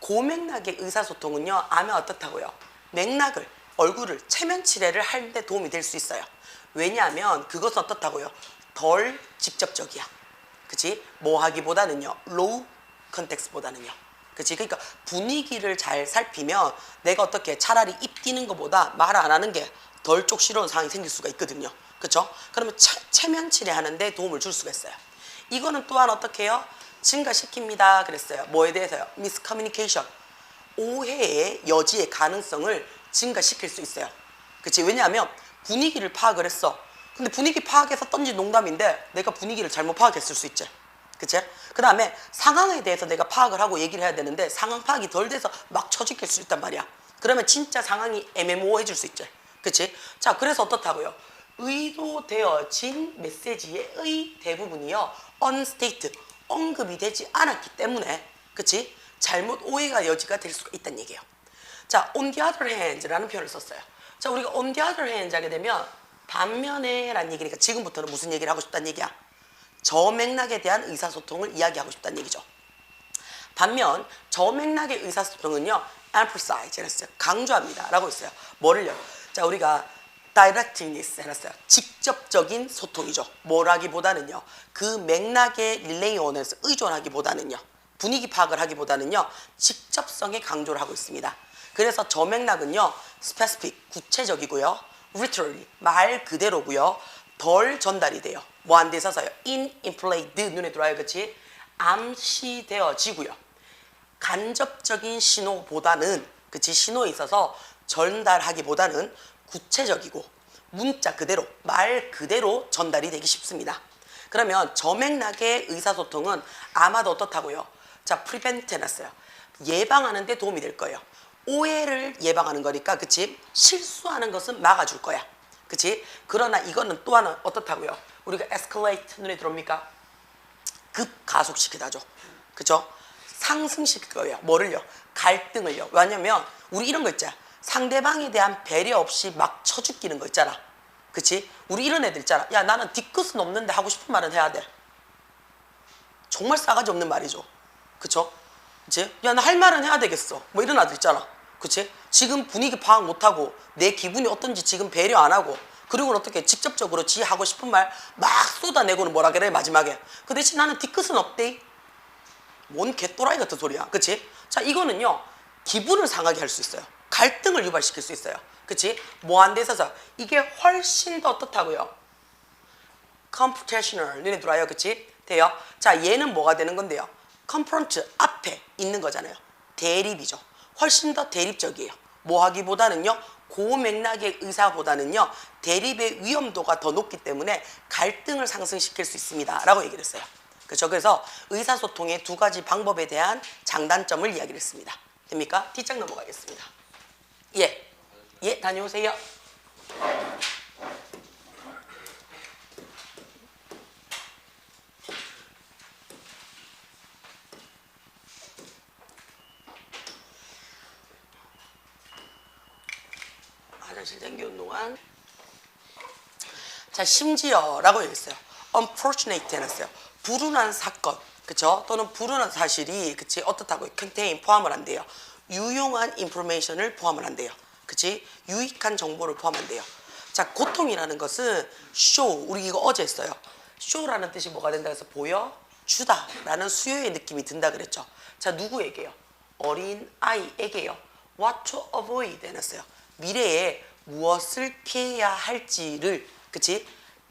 고맥락의 의사소통은요, 아마 어떻다고요? 맥락을, 얼굴을 체면 치레를 하는데 도움이 될 수 있어요. 왜냐하면 그것은 어떻다고요? 덜 직접적이야. 그치? 뭐 하기보다는요, 로우 컨텍스트보다는요. 그치? 그러니까 분위기를 잘 살피면 내가 어떻게 차라리 입 띄는 것보다 말 안 하는 게 덜 쪽시러운 상황이 생길 수가 있거든요. 그쵸? 그러면 체면 치레 하는데 도움을 줄 수가 있어요. 이거는 또한 어떻게 해요? 증가시킵니다. 그랬어요. 뭐에 대해서요? 미스커뮤니케이션. 오해의 여지의 가능성을 증가시킬 수 있어요. 그치? 왜냐하면 분위기를 파악을 했어. 근데 분위기 파악해서 던진 농담인데 내가 분위기를 잘못 파악했을 수 있지. 그치? 그 다음에 상황에 대해서 내가 파악을 하고 얘기를 해야 되는데 상황 파악이 덜 돼서 막 처지킬 수 있단 말이야. 그러면 진짜 상황이 애매모호해질 수 있지. 그치? 자, 그래서 어떻다고요? 의도되어진 메시지의 대부분이요, unstated, 언급이 되지 않았기 때문에, 그치? 잘못 오해가 여지가 될 수가 있다는 얘기예요. 자, on the other hands라는 표현을 썼어요. 자, 우리가 on the other hands 하게 되면 반면에 라는 얘기니까 지금부터는 무슨 얘기를 하고 싶다는 얘기야? 저 맥락에 대한 의사소통을 이야기하고 싶다는 얘기죠. 반면 저 맥락의 의사소통은요, emphasize 했어요. 강조합니다 라고 했어요. 뭐를요? 자, 우리가 directness 해놨어요. 직접적인 소통이죠. 뭐라기보다는요, 그 맥락의 릴레이온에서 의존하기보다는요, 분위기 파악을 하기보다는요, 직접성에 강조를 하고 있습니다. 그래서 저 맥락은요, specific, 구체적이고요, literally, 말 그대로고요, 덜 전달이 돼요. 뭐 안 돼 있어서요, implayed, 눈에 들어와요. 그치? 암시되어지고요. 간접적인 신호보다는, 그치? 신호에 있어서 전달하기보다는 구체적이고 문자 그대로, 말 그대로 전달이 되기 쉽습니다. 그러면 저 맥락의 의사소통은 아마도 어떻다고요? 자, prevent 해놨어요. 예방하는 데 도움이 될 거예요. 오해를 예방하는 거니까, 그치? 실수하는 것은 막아줄 거야. 그치? 그러나 이거는 또 하나 어떻다고요? 우리가 escalate, 눈에 들어옵니까? 급가속시키다죠. 그쵸? 상승시킬 거예요. 뭐를요? 갈등을요. 왜냐면 우리 이런 거 있잖아. 상대방에 대한 배려 없이 막 쳐죽기는 거 있잖아. 그치? 우리 이런 애들 있잖아. 야, 나는 뒤끝은 없는데 하고 싶은 말은 해야 돼. 정말 싸가지 없는 말이죠. 그쵸? 그치? 야, 나 할 말은 해야 되겠어. 뭐 이런 아들 있잖아. 그치? 지금 분위기 파악 못하고 내 기분이 어떤지 지금 배려 안 하고, 그리고는 어떻게 직접적으로 지 하고 싶은 말 막 쏟아내고는 뭐라 그래 마지막에. 그 대신 나는 뒤끝은 없대. 뭔 개또라이 같은 소리야. 그치? 자, 이거는요, 기분을 상하게 할 수 있어요. 갈등을 유발시킬 수 있어요. 그치? 뭐 안 돼 있어서 이게 훨씬 더 어떻다고요? computational, 눈에 들어와요. 그치? 돼요? 자, 얘는 뭐가 되는 건데요? confront, 앞에 있는 거잖아요. 대립이죠. 훨씬 더 대립적이에요. 뭐 하기보다는요, 고맥락의 의사보다는요, 대립의 위험도가 더 높기 때문에 갈등을 상승시킬 수 있습니다 라고 얘기를 했어요. 그렇죠? 그래서 의사소통의 두 가지 방법에 대한 장단점을 이야기를 했습니다. 됩니까? 뒷장 넘어가겠습니다. 예, 예, 다녀오세요. 화장실 댕기는 동안. 자, 심지어라고 했어요. unfortunate 해놨어요. 불운한 사건, 그쵸? 또는 불운한 사실이, 그치? 어떻다고요? contain, 포함을 한대요. 유용한 information을 포함을 한대요. 그치? 유익한 정보를 포함한대요. 자, 고통이라는 것은 show, 우리 이거 어제 했어요. show라는 뜻이 뭐가 된다 해서 보여주다 라는 수요의 느낌이 든다 그랬죠. 자, 누구에게요? 어린 아이에게요. what to avoid 해놨어요. 미래에 무엇을 피해야 할지를, 그치?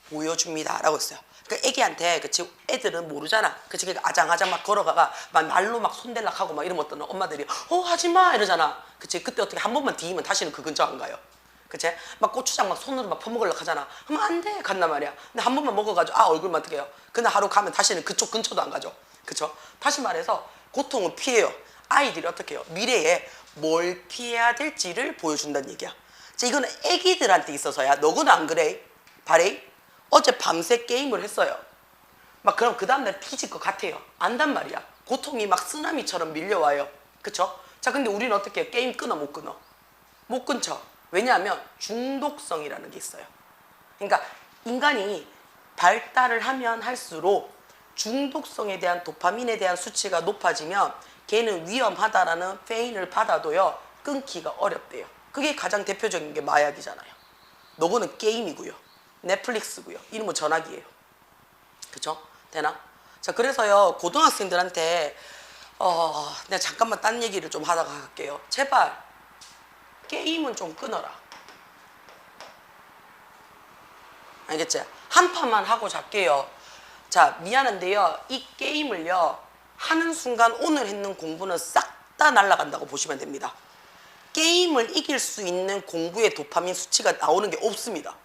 보여줍니다 라고 했어요. 그러니까 애기한테, 그치? 애들은 모르잖아. 그치? 그러니까 아장아장 막 걸어가가 막 말로 막 손댈락하고 막 이러면 어떤 엄마들이 하지마 이러잖아. 그치? 그때 어떻게 한 번만 뒤이면 다시는 그 근처 안 가요. 그치? 막 고추장 막 손으로 막 퍼먹으려고 하잖아. 그러면 안 돼 간단 말이야. 근데 한 번만 먹어가지고 얼굴만 어떻게 해요. 근데 하루 가면 다시는 그쪽 근처도 안 가죠. 그쵸? 다시 말해서 고통은 피해요. 아이들이 어떻게 해요? 미래에 뭘 피해야 될지를 보여준다는 얘기야. 자, 이거는 애기들한테 있어서야. 너구나 안 그래? 바레이? 어제 밤새 게임을 했어요. 막 그럼 그 다음날 뒤질 것 같아요. 안단 말이야. 고통이 막 쓰나미처럼 밀려와요. 그쵸? 자, 근데 우리는 어떻게 해요? 게임 끊어 못 끊어? 못 끊죠. 왜냐하면 중독성이라는 게 있어요. 그러니까 인간이 발달을 하면 할수록 중독성에 대한 도파민에 대한 수치가 높아지면 걔는 위험하다라는 페인을 받아도요 끊기가 어렵대요. 그게 가장 대표적인 게 마약이잖아요. 너거는 게임이고요, 넷플릭스고요, 이놈은 전화기예요. 그쵸? 되나? 자, 그래서요 고등학생들한테 내가 잠깐만 딴 얘기를 좀 하다가 갈게요. 제발 게임은 좀 끊어라. 알겠지? 한 판만 하고 잘게요. 자, 미안한데요, 이 게임을요 하는 순간 오늘 했는 공부는 싹 다 날아간다고 보시면 됩니다. 게임을 이길 수 있는 공부의 도파민 수치가 나오는 게 없습니다.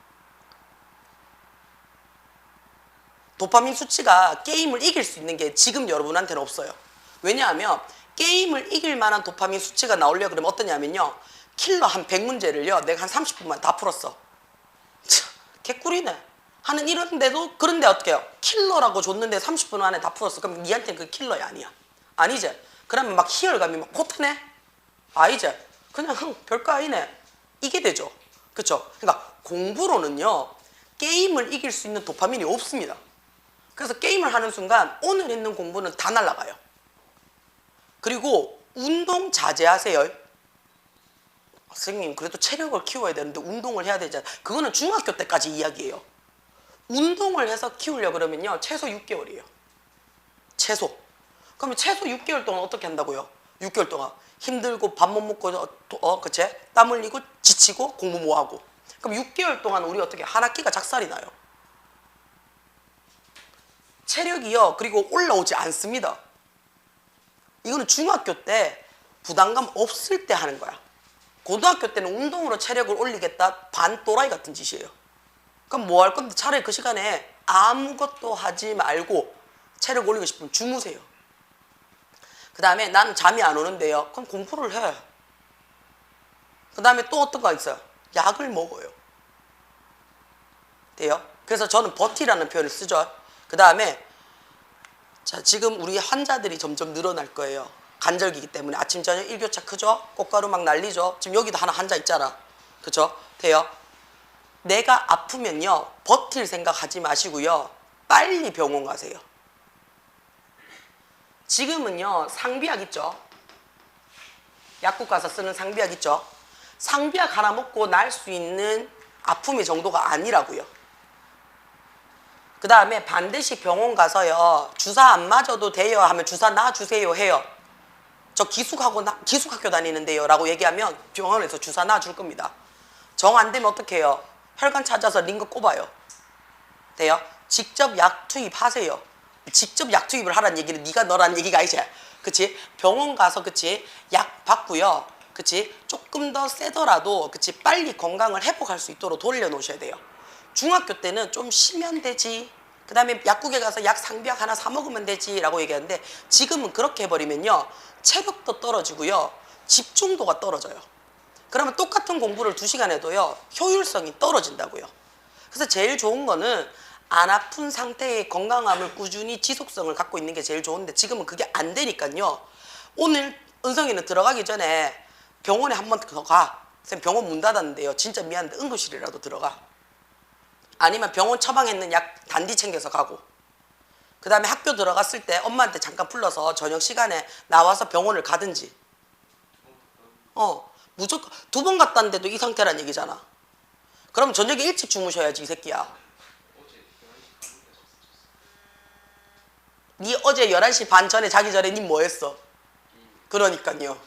도파민 수치가 게임을 이길 수 있는 게 지금 여러분한테는 없어요. 왜냐하면 게임을 이길 만한 도파민 수치가 나오려고 그러면 어떠냐면요, 킬러 한 100문제를요 내가 한 30분만 다 풀었어. 참, 개꿀이네 하는 이런데도, 그런데 어떻게 해요? 킬러라고 줬는데 30분 안에 다 풀었어. 그럼 니한테는 그 킬러야? 아니야. 아니지? 그러면 막 희열감이 막 고타네? 아니지? 그냥 별거 아니네. 이게 되죠. 그쵸? 그러니까 공부로는요 게임을 이길 수 있는 도파민이 없습니다. 그래서 게임을 하는 순간 오늘 했는 공부는 다 날아가요. 그리고 운동 자제하세요. 선생님 그래도 체력을 키워야 되는데 운동을 해야 되잖아요. 그거는 중학교 때까지 이야기예요. 운동을 해서 키우려고 그러면요 최소 6개월이에요. 최소. 그러면 최소 6개월 동안 어떻게 한다고요? 6개월 동안 힘들고 밥 못 먹고 그치? 땀 흘리고 지치고 공부 뭐 하고. 그럼 6개월 동안 우리 어떻게 한 학기가 작살이 나요. 체력이요 그리고 올라오지 않습니다. 이거는 중학교 때 부담감 없을 때 하는 거야. 고등학교 때는 운동으로 체력을 올리겠다, 반 또라이 같은 짓이에요. 그럼 뭐 할 건데 차라리 그 시간에 아무것도 하지 말고 체력 올리고 싶으면 주무세요. 그 다음에 나는 잠이 안 오는데요, 그럼 공부를 해. 그 다음에 또 어떤 거 있어요? 약을 먹어요. 돼요? 그래서 저는 버티라는 표현을 쓰죠. 그 다음에 자, 지금 우리 환자들이 점점 늘어날 거예요. 간절기이기 때문에 아침 저녁 일교차 크죠? 꽃가루 막 날리죠? 지금 여기도 하나 환자 있잖아. 그쵸? 돼요? 내가 아프면요 버틸 생각하지 마시고요 빨리 병원 가세요. 지금은요 상비약 있죠? 약국 가서 쓰는 상비약 있죠? 상비약 하나 먹고 날 수 있는 아픔의 정도가 아니라고요. 그 다음에 반드시 병원 가서요 주사 안 맞아도 돼요 하면 주사 놔주세요 해요. 저 기숙학교 다니는데요 라고 얘기하면 병원에서 주사 놔줄 겁니다. 정 안 되면 어떻게 해요? 혈관 찾아서 링거 꼽아요. 돼요? 직접 약 투입하세요. 직접 약 투입을 하라는 얘기는 네가 너라는 얘기가 아니지. 그치? 병원 가서 그치? 약 받고요. 그치? 조금 더 세더라도 그치? 빨리 건강을 회복할 수 있도록 돌려놓으셔야 돼요. 중학교 때는 좀 쉬면 되지. 그 다음에 약국에 가서 약 상비약 하나 사 먹으면 되지 라고 얘기하는데 지금은 그렇게 해버리면요 체력도 떨어지고요 집중도가 떨어져요. 그러면 똑같은 공부를 2시간 해도요 효율성이 떨어진다고요. 그래서 제일 좋은 거는 안 아픈 상태의 건강함을 꾸준히 지속성을 갖고 있는 게 제일 좋은데 지금은 그게 안 되니까요. 오늘 은성이는 들어가기 전에 병원에 한 번 더 가. 선생님 병원 문 닫았는데요 진짜 미안한데 응급실이라도 들어가. 아니면 병원 처방했는 약 단디 챙겨서 가고, 그 다음에 학교 들어갔을 때 엄마한테 잠깐 불러서 저녁 시간에 나와서 병원을 가든지. 무조건 2번 갔다는데도 이 상태란 얘기잖아. 그럼 저녁에 일찍 주무셔야지 이 새끼야. 니 어제 11시 반 전에 자기 전에 니 뭐 했어? 그러니까요.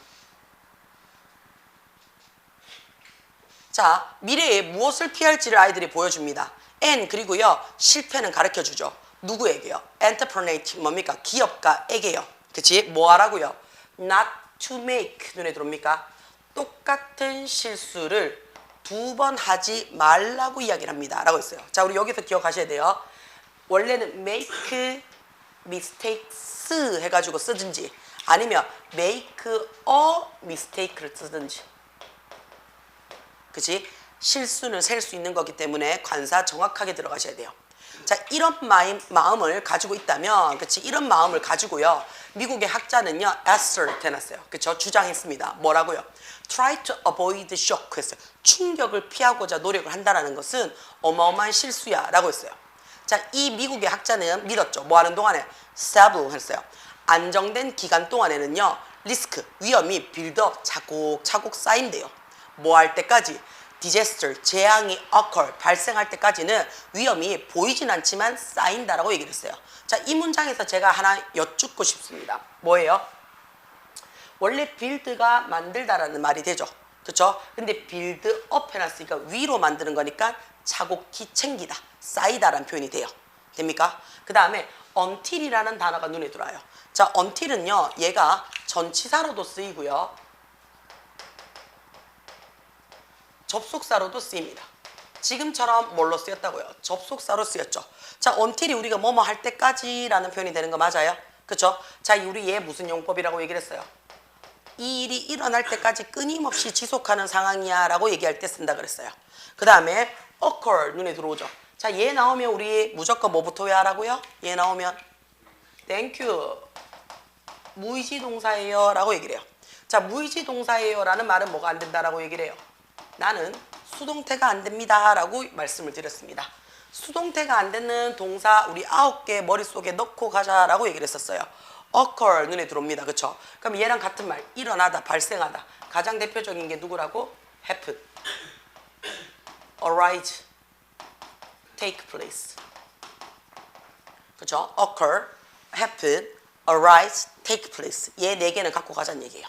자, 미래에 무엇을 피할지를 아이들이 보여줍니다. N 그리고요 실패는 가르쳐주죠. 누구에게요? entrepreneur한테 뭡니까? 기업가에게요. 그치? 뭐 하라고요? not to make 눈에 들어옵니까? 똑같은 실수를 2번 하지 말라고 이야기를 합니다 라고 했어요. 자, 우리 여기서 기억하셔야 돼요. 원래는 make mistakes 해가지고 쓰든지 아니면 make a mistake를 쓰든지. 그치? 실수는 셀 수 있는 거기 때문에 관사 정확하게 들어가셔야 돼요. 자, 이런 마음을 가지고 있다면, 그치? 이런 마음을 가지고요. 미국의 학자는요, assert 해놨어요. 그쵸? 주장했습니다. 뭐라고요? Try to avoid shock 했어요. 충격을 피하고자 노력을 한다는 것은 어마어마한 실수야 라고 했어요. 자, 이 미국의 학자는 믿었죠. 뭐 하는 동안에? stable 했어요. 안정된 기간 동안에는요, 리스크, 위험이 빌드업 차곡차곡 쌓인대요. 뭐 할 때까지? disaster, 재앙이 occur, 발생할 때까지는 위험이 보이진 않지만 쌓인다라고 얘기를 했어요. 자, 이 문장에서 제가 하나 여쭙고 싶습니다. 뭐예요? 원래 build가 만들다라는 말이 되죠. 그쵸? 근데 build up 해놨으니까 위로 만드는 거니까 차곡히 챙기다, 쌓이다라는 표현이 돼요. 됩니까? 그 다음에 until이라는 단어가 눈에 들어와요. 자, until은요, 얘가 전치사로도 쓰이고요. 접속사로도 쓰입니다. 지금처럼 뭘로 쓰였다고요? 접속사로 쓰였죠. 자, until이 우리가 뭐뭐 할 때까지라는 표현이 되는 거 맞아요? 그쵸? 자, 우리 얘 무슨 용법이라고 얘기를 했어요? 이 일이 일어날 때까지 끊임없이 지속하는 상황이야 라고 얘기할 때 쓴다 그랬어요. 그 다음에 occur 눈에 들어오죠. 자, 얘 나오면 우리 무조건 뭐부터 외우라고요? 얘 나오면 thank you 무의지 동사예요 라고 얘기를 해요. 자, 무의지 동사예요 라는 말은 뭐가 안 된다라고 얘기를 해요? 나는 수동태가 안 됩니다 라고 말씀을 드렸습니다. 수동태가 안 되는 동사 우리 9개 머릿속에 넣고 가자라고 얘기를 했었어요. occur 눈에 들어옵니다. 그쵸? 그럼 얘랑 같은 말 일어나다, 발생하다. 가장 대표적인 게 누구라고? happen, arise, take place. 그쵸? occur, happen, arise, take place. 얘 4개는 갖고 가자는 얘기예요.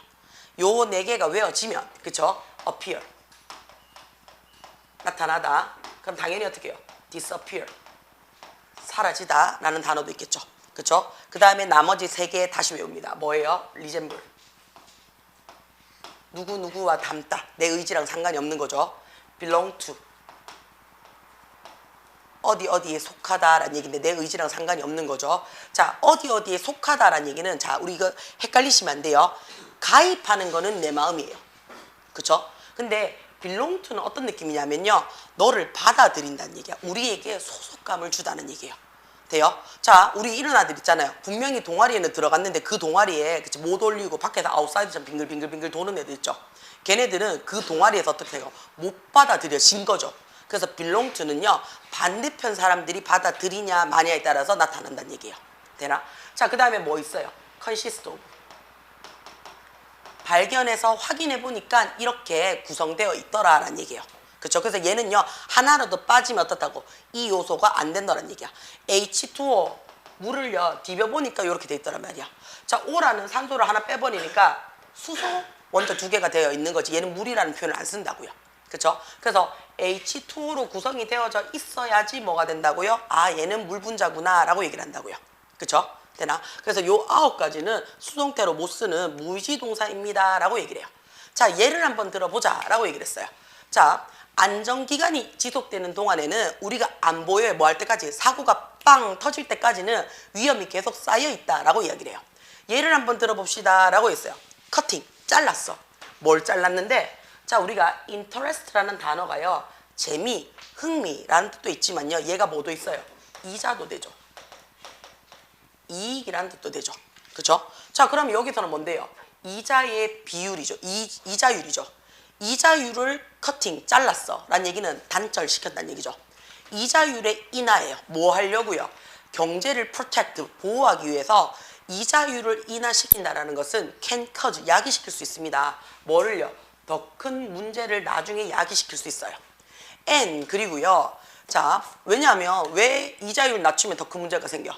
요 4개가 외워지면 그쵸? appear 나타나다. 그럼 당연히 어떻게 해요? disappear 사라지다 라는 단어도 있겠죠. 그쵸? 그 다음에 나머지 3개 다시 외웁니다. 뭐예요? resemble 누구누구와 닮다. 내 의지랑 상관이 없는 거죠. belong to 어디에 속하다라는 얘기인데 내 의지랑 상관이 없는 거죠. 자, 어디에 속하다라는 얘기는 자, 우리 이거 헷갈리시면 안 돼요. 가입하는 거는 내 마음이에요. 그쵸? 근데 belong to는 어떤 느낌이냐면요, 너를 받아들인다는 얘기야. 우리에게 소속감을 주다는 얘기예요. 돼요? 자, 우리 이런 아들 있잖아요. 분명히 동아리에는 들어갔는데 그 동아리에 그치, 못 올리고 밖에서 아웃사이드처럼 빙글빙글 도는 애들 있죠. 걔네들은 그 동아리에서 어떻게 해요? 못 받아들여진 거죠. 그래서 belong to는요, 반대편 사람들이 받아들이냐 마냐에 따라서 나타난다는 얘기예요. 되나? 자, 그 다음에 뭐 있어요? consist of 발견해서 확인해 보니까 이렇게 구성되어 있더라라는 얘기예요. 그렇죠? 그래서 얘는요, 하나라도 빠지면 어떻다고? 이 요소가 안 된다는 얘기야. H2O 물을요 디벼보니까 이렇게 돼 있더란 말이야. 자, O라는 산소를 하나 빼버리니까 수소 원자 2개가 되어 있는 거지. 얘는 물이라는 표현을 안 쓴다고요. 그렇죠? 그래서 H2O로 구성이 되어져 있어야지 뭐가 된다고요? 아, 얘는 물 분자구나 라고 얘기를 한다고요. 그렇죠? 되나? 그래서 요 9가지는 수동태로 못 쓰는 무의지 동사입니다 라고 얘기를 해요. 자, 예를 한번 들어보자 라고 얘기를 했어요. 자, 안정기간이 지속되는 동안에는 우리가 안 보여요. 뭐 할 때까지? 사고가 빵 터질 때까지는 위험이 계속 쌓여있다 라고 이야기를 해요. 예를 한번 들어봅시다 라고 했어요. 커팅, 잘랐어. 뭘 잘랐는데? 자, 우리가 interest라는 단어가요, 재미, 흥미라는 뜻도 있지만요, 얘가 뭐도 있어요? 이자도 되죠. 이익이라는 뜻도 되죠. 그쵸? 자, 그럼 여기서는 뭔데요? 이자의 비율이죠. 이자율이죠. 이자율을 커팅, 잘랐어 라는 얘기는 단절시켰다는 얘기죠. 이자율의 인하예요. 뭐 하려고요? 경제를 protect, 보호하기 위해서 이자율을 인하시킨다는 것은 can cause, 야기시킬 수 있습니다. 뭐를요? 더 큰 문제를 나중에 야기시킬 수 있어요. and, 그리고요. 자, 왜냐하면 왜 이자율 낮추면 더 큰 문제가 생겨?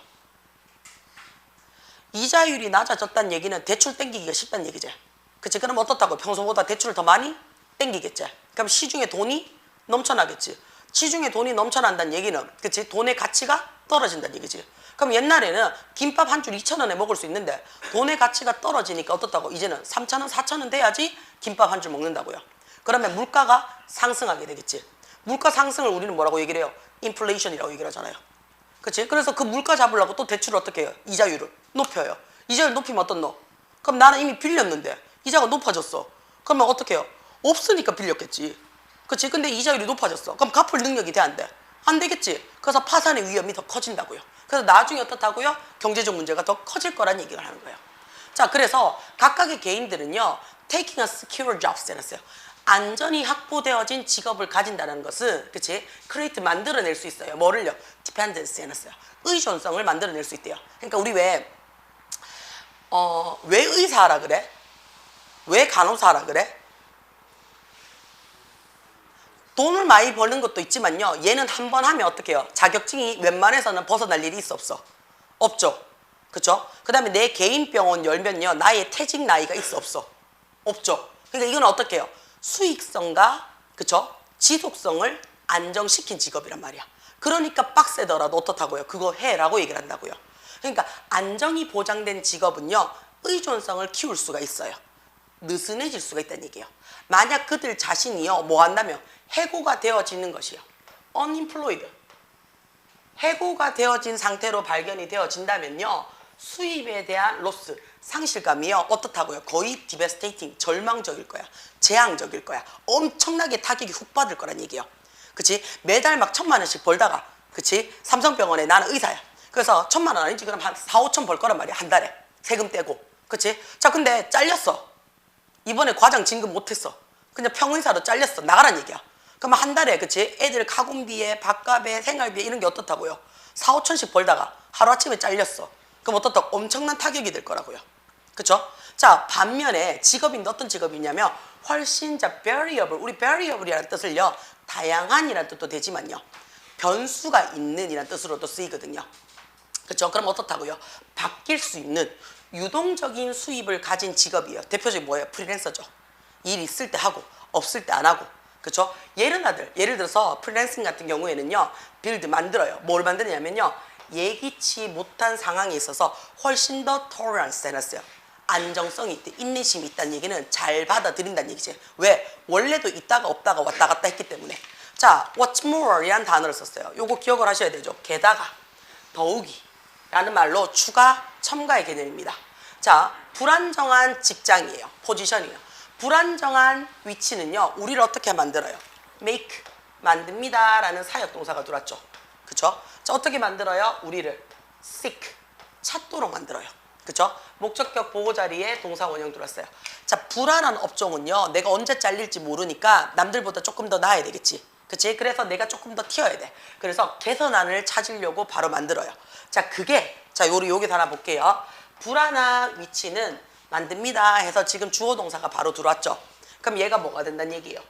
이자율이 낮아졌다는 얘기는 대출 땡기기가 쉽다는 얘기지. 그치? 그럼 어떻다고? 평소보다 대출을 더 많이 땡기겠지. 그럼 시중에 돈이 넘쳐나겠지. 시중에 돈이 넘쳐난다는 얘기는, 그치? 돈의 가치가 떨어진다는 얘기지. 그럼 옛날에는 김밥 한 줄 2,000원에 먹을 수 있는데 돈의 가치가 떨어지니까 어떻다고? 이제는 3,000원, 4,000원 돼야지 김밥 한 줄 먹는다고요. 그러면 물가가 상승하게 되겠지. 물가 상승을 우리는 뭐라고 얘기를 해요? 인플레이션이라고 얘기를 하잖아요. 그치? 그래서 그 물가 잡으려고 또 대출을 어떻게 해요? 이자율을 높여요. 이자율 높이면 어떻노? 그럼 나는 이미 빌렸는데 이자가 높아졌어. 그러면 어떻게 해요? 없으니까 빌렸겠지. 그치? 근데 이자율이 높아졌어. 그럼 갚을 능력이 돼, 안 돼? 안 되겠지. 그래서 파산의 위험이 더 커진다고요. 그래서 나중에 어떻다고요? 경제적 문제가 더 커질 거란 얘기를 하는 거예요. 자, 그래서 각각의 개인들은요, taking a secure jobs 해놨어요. 안전이 확보되어진 직업을 가진다는 것은, 그치? create 만들어낼 수 있어요. 뭐를요? dependence 해놨어요. 의존성을 만들어낼 수 있대요. 그러니까 우리 왜 의사하라 그래? 왜 간호사하라 그래? 돈을 많이 버는 것도 있지만요, 얘는 한 번 하면 어떻게 해요? 자격증이 웬만해서는 벗어날 일이 있어 없어? 없죠. 그쵸? 그 다음에 내 개인 병원 열면요, 나의 퇴직 나이가 있어 없어? 없죠. 그러니까 이건 어떻게 해요? 수익성과, 그쵸? 지속성을 안정시킨 직업이란 말이야. 그러니까 빡세더라도 어떻다고요? 그거 해라고 얘기를 한다고요. 그러니까 안정이 보장된 직업은요, 의존성을 키울 수가 있어요. 느슨해질 수가 있다는 얘기예요. 만약 그들 자신이요, 뭐 한다면 해고가 되어지는 것이요, unemployed, 해고가 되어진 상태로 발견이 되어진다면요, 수입에 대한 로스, 상실감이요, 어떻다고요? 거의 devastating, 절망적일 거야. 재앙적일 거야. 엄청나게 타격이 훅 받을 거란 얘기예요. 그치? 매달 막 1,000만 원씩 벌다가, 그치? 삼성병원에 나는 의사야. 그래서 1,000만 원 아니지? 그럼 한 4, 5천 벌 거란 말이야. 한 달에. 세금 떼고. 그치? 자, 근데 잘렸어. 이번에 과장 진급 못했어. 그냥 평의사로 잘렸어. 나가란 얘기야. 그럼 한 달에, 그치? 애들 가공비에, 밥값에, 생활비에 이런 게 어떻다고요? 4, 5천씩 벌다가 하루아침에 잘렸어. 그럼 어떻다? 엄청난 타격이 될 거라고요. 그쵸? 자, 반면에 직업인데 어떤 직업이냐면 훨씬 variable, 우리 variable이라는 뜻을요, 다양한이라는 뜻도 되지만요, 변수가 있는 이라는 뜻으로도 쓰이거든요. 그쵸? 그럼 어떻다고요? 바뀔 수 있는 유동적인 수입을 가진 직업이에요. 대표적인 뭐예요? 프리랜서죠. 일 있을 때 하고 없을 때 안 하고. 그쵸? 예를 들어서 프리랜싱 같은 경우에는요, 빌드 만들어요. 뭘 만드냐면요, 예기치 못한 상황에 있어서 훨씬 더 tolerance 해놨어요. 안정성이 있대, 인내심이 있다는 얘기는 잘 받아들인다는 얘기지. 왜? 원래도 있다가 없다가 왔다 갔다 했기 때문에. 자, what's more 이란 단어를 썼어요. 요거 기억을 하셔야 되죠. 게다가, 더욱이 라는 말로 추가, 첨가의 개념입니다. 자, 불안정한 직장이에요. 포지션이에요. 불안정한 위치는요, 우리를 어떻게 만들어요? make, 만듭니다 라는 사역동사가 들어왔죠. 그쵸? 자, 어떻게 만들어요? 우리를 seek, 찾도록 만들어요. 그쵸? 목적격 보호 자리에 동사 원형 들어왔어요. 자, 불안한 업종은요, 내가 언제 잘릴지 모르니까 남들보다 조금 더 나아야 되겠지. 그치? 그래서 내가 조금 더 튀어야 돼. 그래서 개선안을 찾으려고 바로 만들어요. 자, 그게, 자, 여기 하나 볼게요. 불안한 위치는 만듭니다 해서 지금 주어 동사가 바로 들어왔죠. 그럼 얘가 뭐가 된다는 얘기예요?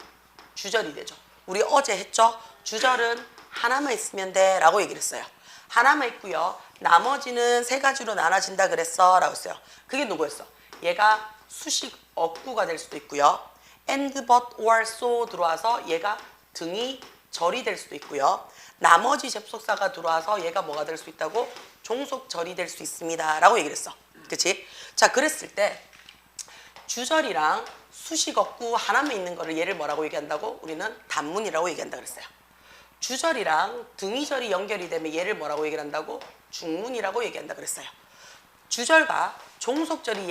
주절이 되죠. 우리 어제 했죠? 주절은 하나만 있으면 돼 라고 얘기를 했어요. 하나만 있고요, 나머지는 세 가지로 나눠진다 그랬어 라고 했어요. 그게 누구였어? 얘가 수식 어구가 될 수도 있고요, and, but, or, so 들어와서 얘가 등이 절이 될 수도 있고요, 나머지 접속사가 들어와서 얘가 뭐가 될 수 있다고? 종속절이 될 수 있습니다 라고 얘기를 했어. 그치? 자, 그랬을 때 주절이랑 수식 어구 하나만 있는 거를 얘를 뭐라고 얘기한다고? 우리는 단문이라고 얘기한다 그랬어요. 주절이랑 등이절이 연결이 되면 얘를 뭐라고 얘기를 한다고? 중문이라고 얘기한다 그랬어요. 주절과 종속절이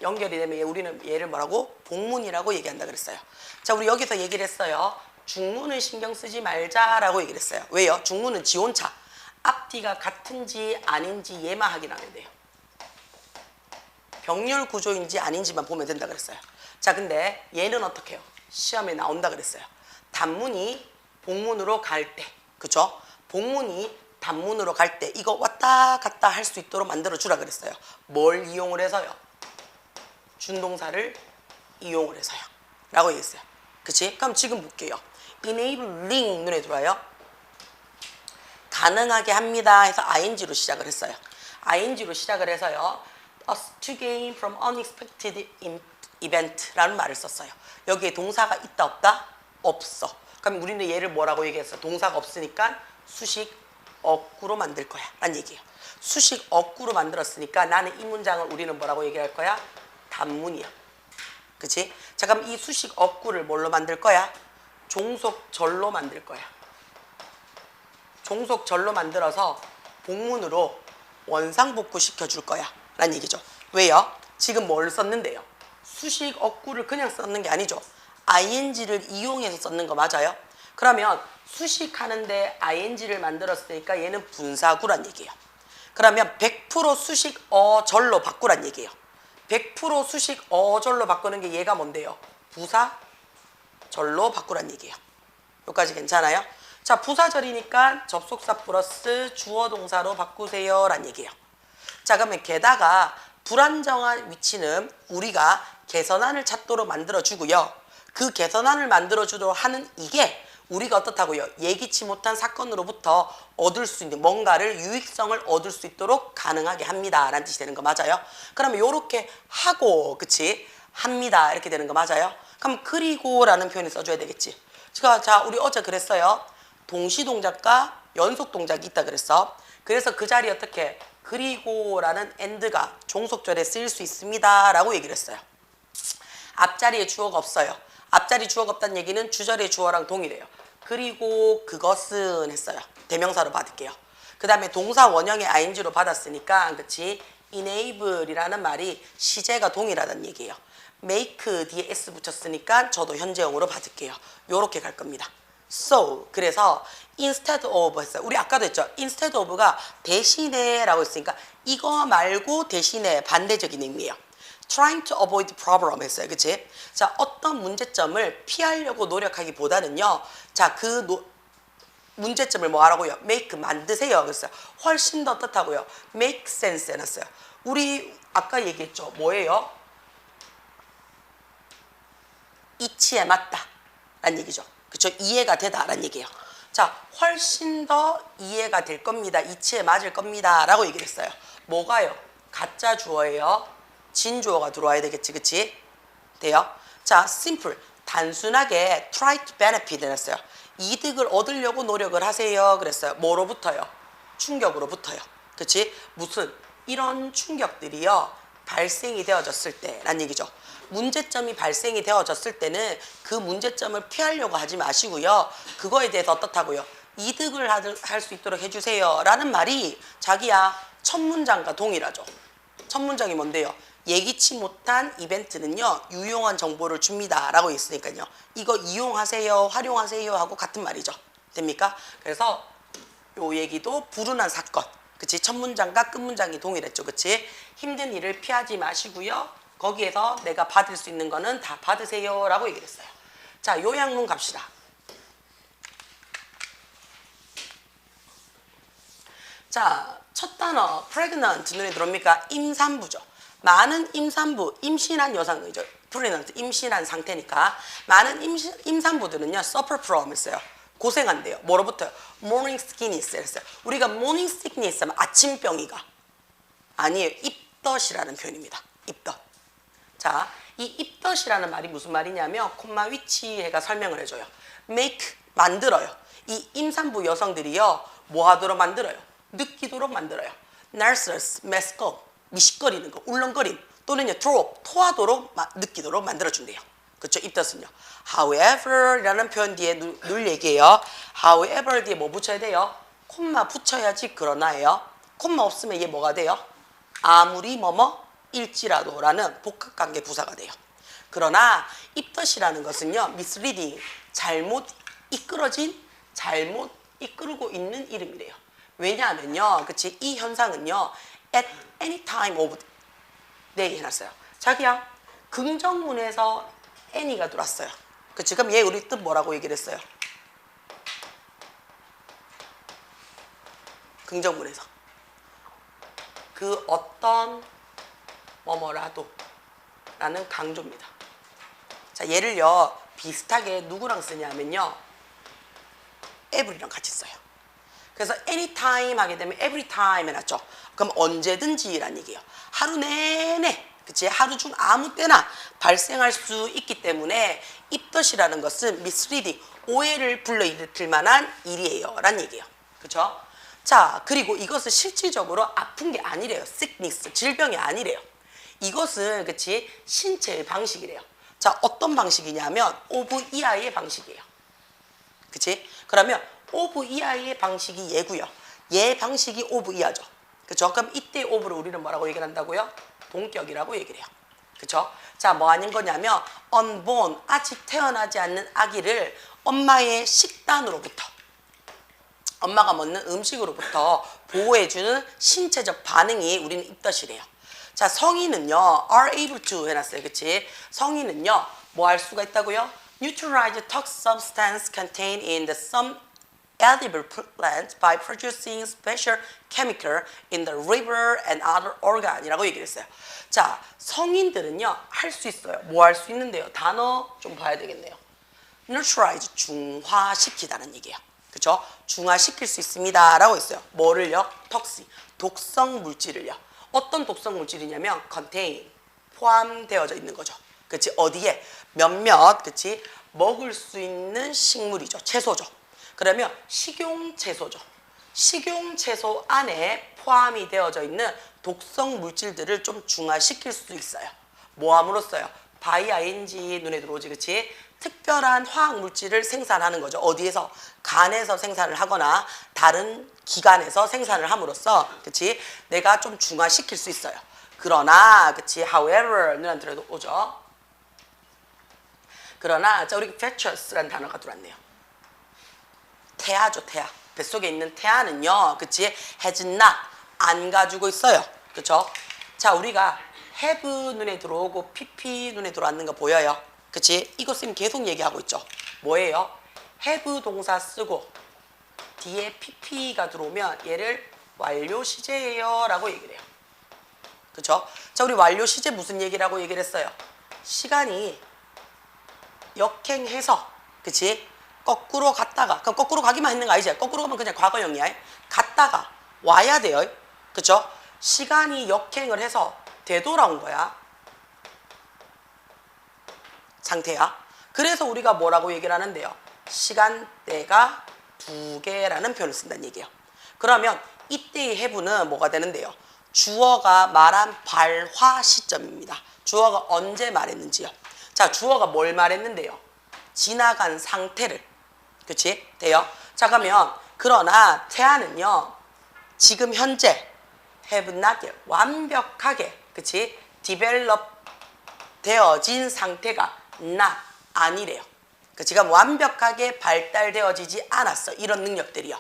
연결이 되면 우리는 얘를 뭐라고? 복문이라고 얘기한다 그랬어요. 자, 우리 여기서 얘기를 했어요. 중문은 신경 쓰지 말자라고 얘기를 했어요. 왜요? 중문은 지원차. 앞뒤가 같은지 아닌지 얘만 확인하면 돼요. 병렬 구조인지 아닌지만 보면 된다 그랬어요. 자, 근데 얘는 어떻게 해요? 시험에 나온다 그랬어요. 단문이 복문으로 갈 때, 그쵸? 복문이 단문으로 갈 때 이거 왔다 갔다 할 수 있도록 만들어 주라 그랬어요. 뭘 이용을 해서요? 준동사를 이용을 해서요 라고 얘기했어요. 그치? 그럼 지금 볼게요. enabling 눈에 들어와요. 가능하게 합니다 해서 ing로 시작을 했어요. ing로 시작을 해서요, us to gain from unexpected event 라는 말을 썼어요. 여기에 동사가 있다 없다? 없어. 그럼 우리는 얘를 뭐라고 얘기했어? 동사가 없으니까 수식 어구로 만들 거야 라는 얘기예요. 수식 어구로 만들었으니까 나는 이 문장을 우리는 뭐라고 얘기할 거야? 단문이야. 그치? 자, 그럼 이 수식 어구를 뭘로 만들 거야? 종속절로 만들 거야. 종속절로 만들어서 복문으로 원상복구 시켜줄 거야 라는 얘기죠. 왜요? 지금 뭘 썼는데요? 수식 어구를 그냥 썼는 게 아니죠. ing를 이용해서 썼는 거 맞아요? 그러면 수식하는데 ing를 만들었으니까 얘는 분사구란 얘기예요. 그러면 100% 수식 어절로 바꾸란 얘기예요. 100% 수식 어절로 바꾸는 게 얘가 뭔데요? 부사절로 바꾸란 얘기예요. 여기까지 괜찮아요? 자, 부사절이니까 접속사 플러스 주어 동사로 바꾸세요 란 얘기예요. 자, 그러면 게다가 불안정한 위치는 우리가 개선안을 찾도록 만들어주고요. 그 개선안을 만들어주도록 하는 이게 우리가 어떻다고요? 예기치 못한 사건으로부터 얻을 수 있는 뭔가를 유익성을 얻을 수 있도록 가능하게 합니다 라는 뜻이 되는 거 맞아요? 그러면 요렇게 하고 그치? 합니다 이렇게 되는 거 맞아요? 그럼 그리고 라는 표현을 써줘야 되겠지. 자, 우리 어제 그랬어요. 동시동작과 연속동작이 있다 그랬어. 그래서 그 자리에 어떻게 그리고 라는 and가 종속절에 쓰일 수 있습니다 라고 얘기를 했어요. 앞자리에 주어가 없어요. 앞자리 주어가 없다는 얘기는 주절의 주어랑 동일해요. 그리고 그것은 했어요. 대명사로 받을게요. 그 다음에 동사 원형의 ing로 받았으니까 그치? enable이라는 말이 시제가 동일하다는 얘기예요. make 뒤에 s 붙였으니까 저도 현재형으로 받을게요. 요렇게 갈 겁니다. So 그래서 instead of 했어요. 우리 아까도 했죠. instead of가 대신에 라고 했으니까 이거 말고 대신에 반대적인 의미예요. trying to avoid problem 했어요. 그치? 자, 어떤 문제점을 피하려고 노력하기보다는요. 자, 문제점을 뭐 하라고요? make 만드세요. 그랬어요. 훨씬 더 어떻다고요? make sense 해놨어요. 우리 아까 얘기했죠. 뭐예요? 이치에 맞다 라는 얘기죠. 그쵸? 이해가 되다 라는 얘기예요. 자, 훨씬 더 이해가 될 겁니다. 이치에 맞을 겁니다 라고 얘기를 했어요. 뭐가요? 가짜 주어예요. 진주어가 들어와야 되겠지. 그치? 돼요? 자, simple 단순하게 try to benefit 했어요. 이득을 얻으려고 노력을 하세요 그랬어요. 뭐로부터요? 충격으로부터요. 그치? 무슨 이런 충격들이요 발생이 되어졌을 때 라는 얘기죠. 문제점이 발생이 되어졌을 때는 그 문제점을 피하려고 하지 마시고요. 그거에 대해서 어떻다고요? 이득을 할 수 있도록 해주세요 라는 말이 자기야 첫 문장과 동일하죠. 첫 문장이 뭔데요? 예기치 못한 이벤트는요 유용한 정보를 줍니다 라고 있으니까요. 이거 이용하세요 활용하세요 하고 같은 말이죠. 됩니까? 그래서 요 얘기도 불운한 사건 그치? 첫 문장과 끝 문장이 동일했죠. 그치? 힘든 일을 피하지 마시고요. 거기에서 내가 받을 수 있는 거는 다 받으세요 라고 얘기를 했어요. 자, 요약문 갑시다. 자, 첫 단어 pregnant 눈에 들어옵니까? 임산부죠. 많은 임산부, 임신한 여성이죠. pregnant, 임신한 상태니까 많은 임산부들은요 suffer from 했어요. 고생한대요. 뭐로부터요? morning sickness 했어요. 우리가 morning sickness 하면 아침병이가 아니에요. 입덧이라는 표현입니다. 입덧. 자, 이 입덧이라는 말이 무슨 말이냐면 콤마 위치해가 설명을 해줘요. make 만들어요. 이 임산부 여성들이요 뭐 하도록 만들어요? 느끼도록 만들어요. nauseous, messed 미식거리는 거, 울렁거림 또는요 토하도록 느끼도록 만들어준대요. 그렇죠? 입덧은요. however 이라는 표현 뒤에 늘 얘기해요. however 뒤에 뭐 붙여야 돼요? 콤마 붙여야지 그러나예요. 콤마 없으면 얘 뭐가 돼요? 아무리 뭐뭐 일지라도 라는 복합관계 부사가 돼요. 그러나 입덧이라는 것은요 misleading 잘못 이끌고 있는 이름이래요. 왜냐하면요 그치 이 현상은요 at any time of day 해놨어요. 자기야 긍정문에서 any가 들어왔어요. 그치? 그럼 얘 우리 뜻 뭐라고 얘기를 했어요? 긍정문에서 그 어떤 뭐뭐라도 라는 강조입니다. 자, 얘를요 비슷하게 누구랑 쓰냐면요 every랑 같이 써요. 그래서 anytime 하게 되면 everytime 해놨죠. 그럼 언제든지 라는 얘기예요. 하루 내내 그치? 하루 중 아무 때나 발생할 수 있기 때문에 입덧이라는 것은 misleading 오해를 불러일으킬 만한 일이에요 라는 얘기예요. 그쵸? 자, 그리고 이것은 실질적으로 아픈 게 아니래요. sickness 질병이 아니래요. 이것은 그치 신체의 방식이래요. 자, 어떤 방식이냐면 of EI의 방식이에요. 그치? 그러면 of EI의 방식이 얘고요. 얘 방식이 of EI죠. 그쵸? 그럼 이때 of를 우리는 뭐라고 얘기를 한다고요? 동격이라고 얘기를 해요. 그쵸? 자, 뭐 하는 거냐면 unborn, 아직 태어나지 않는 아기를 엄마의 식단으로부터, 엄마가 먹는 음식으로부터 보호해주는 신체적 반응이 우리는 입덧이래요. 자, 성인은요, are able to 해놨어요. 그치? 성인은요, 뭐 할 수가 있다고요? Neutralize toxic substance contained in the some edible plant by producing special chemical in the liver and other organ이라고 얘기를 했어요. 자, 성인들은요, 할 수 있어요. 뭐 할 수 있는데요? 단어 좀 봐야 되겠네요. neutralize, 중화시키다는 얘기예요. 그쵸? 중화시킬 수 있습니다. 라고 했어요. 뭐를요? 톡시, 독성 물질을요. 어떤 독성 물질이냐면 contain, 포함되어져 있는 거죠. 그치? 어디에? 몇몇, 그치? 먹을 수 있는 식물이죠. 채소죠. 그러면 식용채소죠. 식용채소 안에 포함이 되어져 있는 독성 물질들을 좀 중화시킬 수 있어요. 뭐 함으로써요? by ing 눈에 들어오지, 그치? 특별한 화학 물질을 생산하는 거죠. 어디에서? 간에서 생산을 하거나 다른 기관에서 생산을 함으로써, 그치? 내가 좀 중화시킬 수 있어요. 그러나, 그치? However, 눈에 들어오죠. 그러나, 자, 우리 fetus라는 단어가 들어왔네요. 태아죠, 태아. 뱃속에 있는 태아는요, 그치? has not, 안 가지고 있어요. 그쵸? 자, 우리가 have 눈에 들어오고 pp 눈에 들어왔는 거 보여요? 그치? 이거 쌤 계속 얘기하고 있죠. 뭐예요? have 동사 쓰고 뒤에 pp가 들어오면 얘를 완료 시제예요 라고 얘기를 해요. 그쵸? 자, 우리 완료 시제 무슨 얘기라고 얘기를 했어요? 시간이 역행해서, 그치? 거꾸로 갔다가, 그럼 거꾸로 가기만 했는 거 아니지? 거꾸로 가면 그냥 과거형이야. 갔다가 와야 돼요. 그쵸? 시간이 역행을 해서 되돌아온 거야. 상태야. 그래서 우리가 뭐라고 얘기를 하는데요? 시간대가 두 개라는 표현을 쓴다는 얘기예요. 그러면 이때의 have는 뭐가 되는데요? 주어가 말한 발화 시점입니다. 주어가 언제 말했는지요. 자, 주어가 뭘 말했는데요? 지나간 상태를. 그치? 돼요? 자, 그러나 태아는요, 지금 현재 have not yet, 완벽하게, 그치? develop 되어진 상태가 not, 아니래요. 그 지금 완벽하게 발달되어지지 않았어. 이런 능력들이요.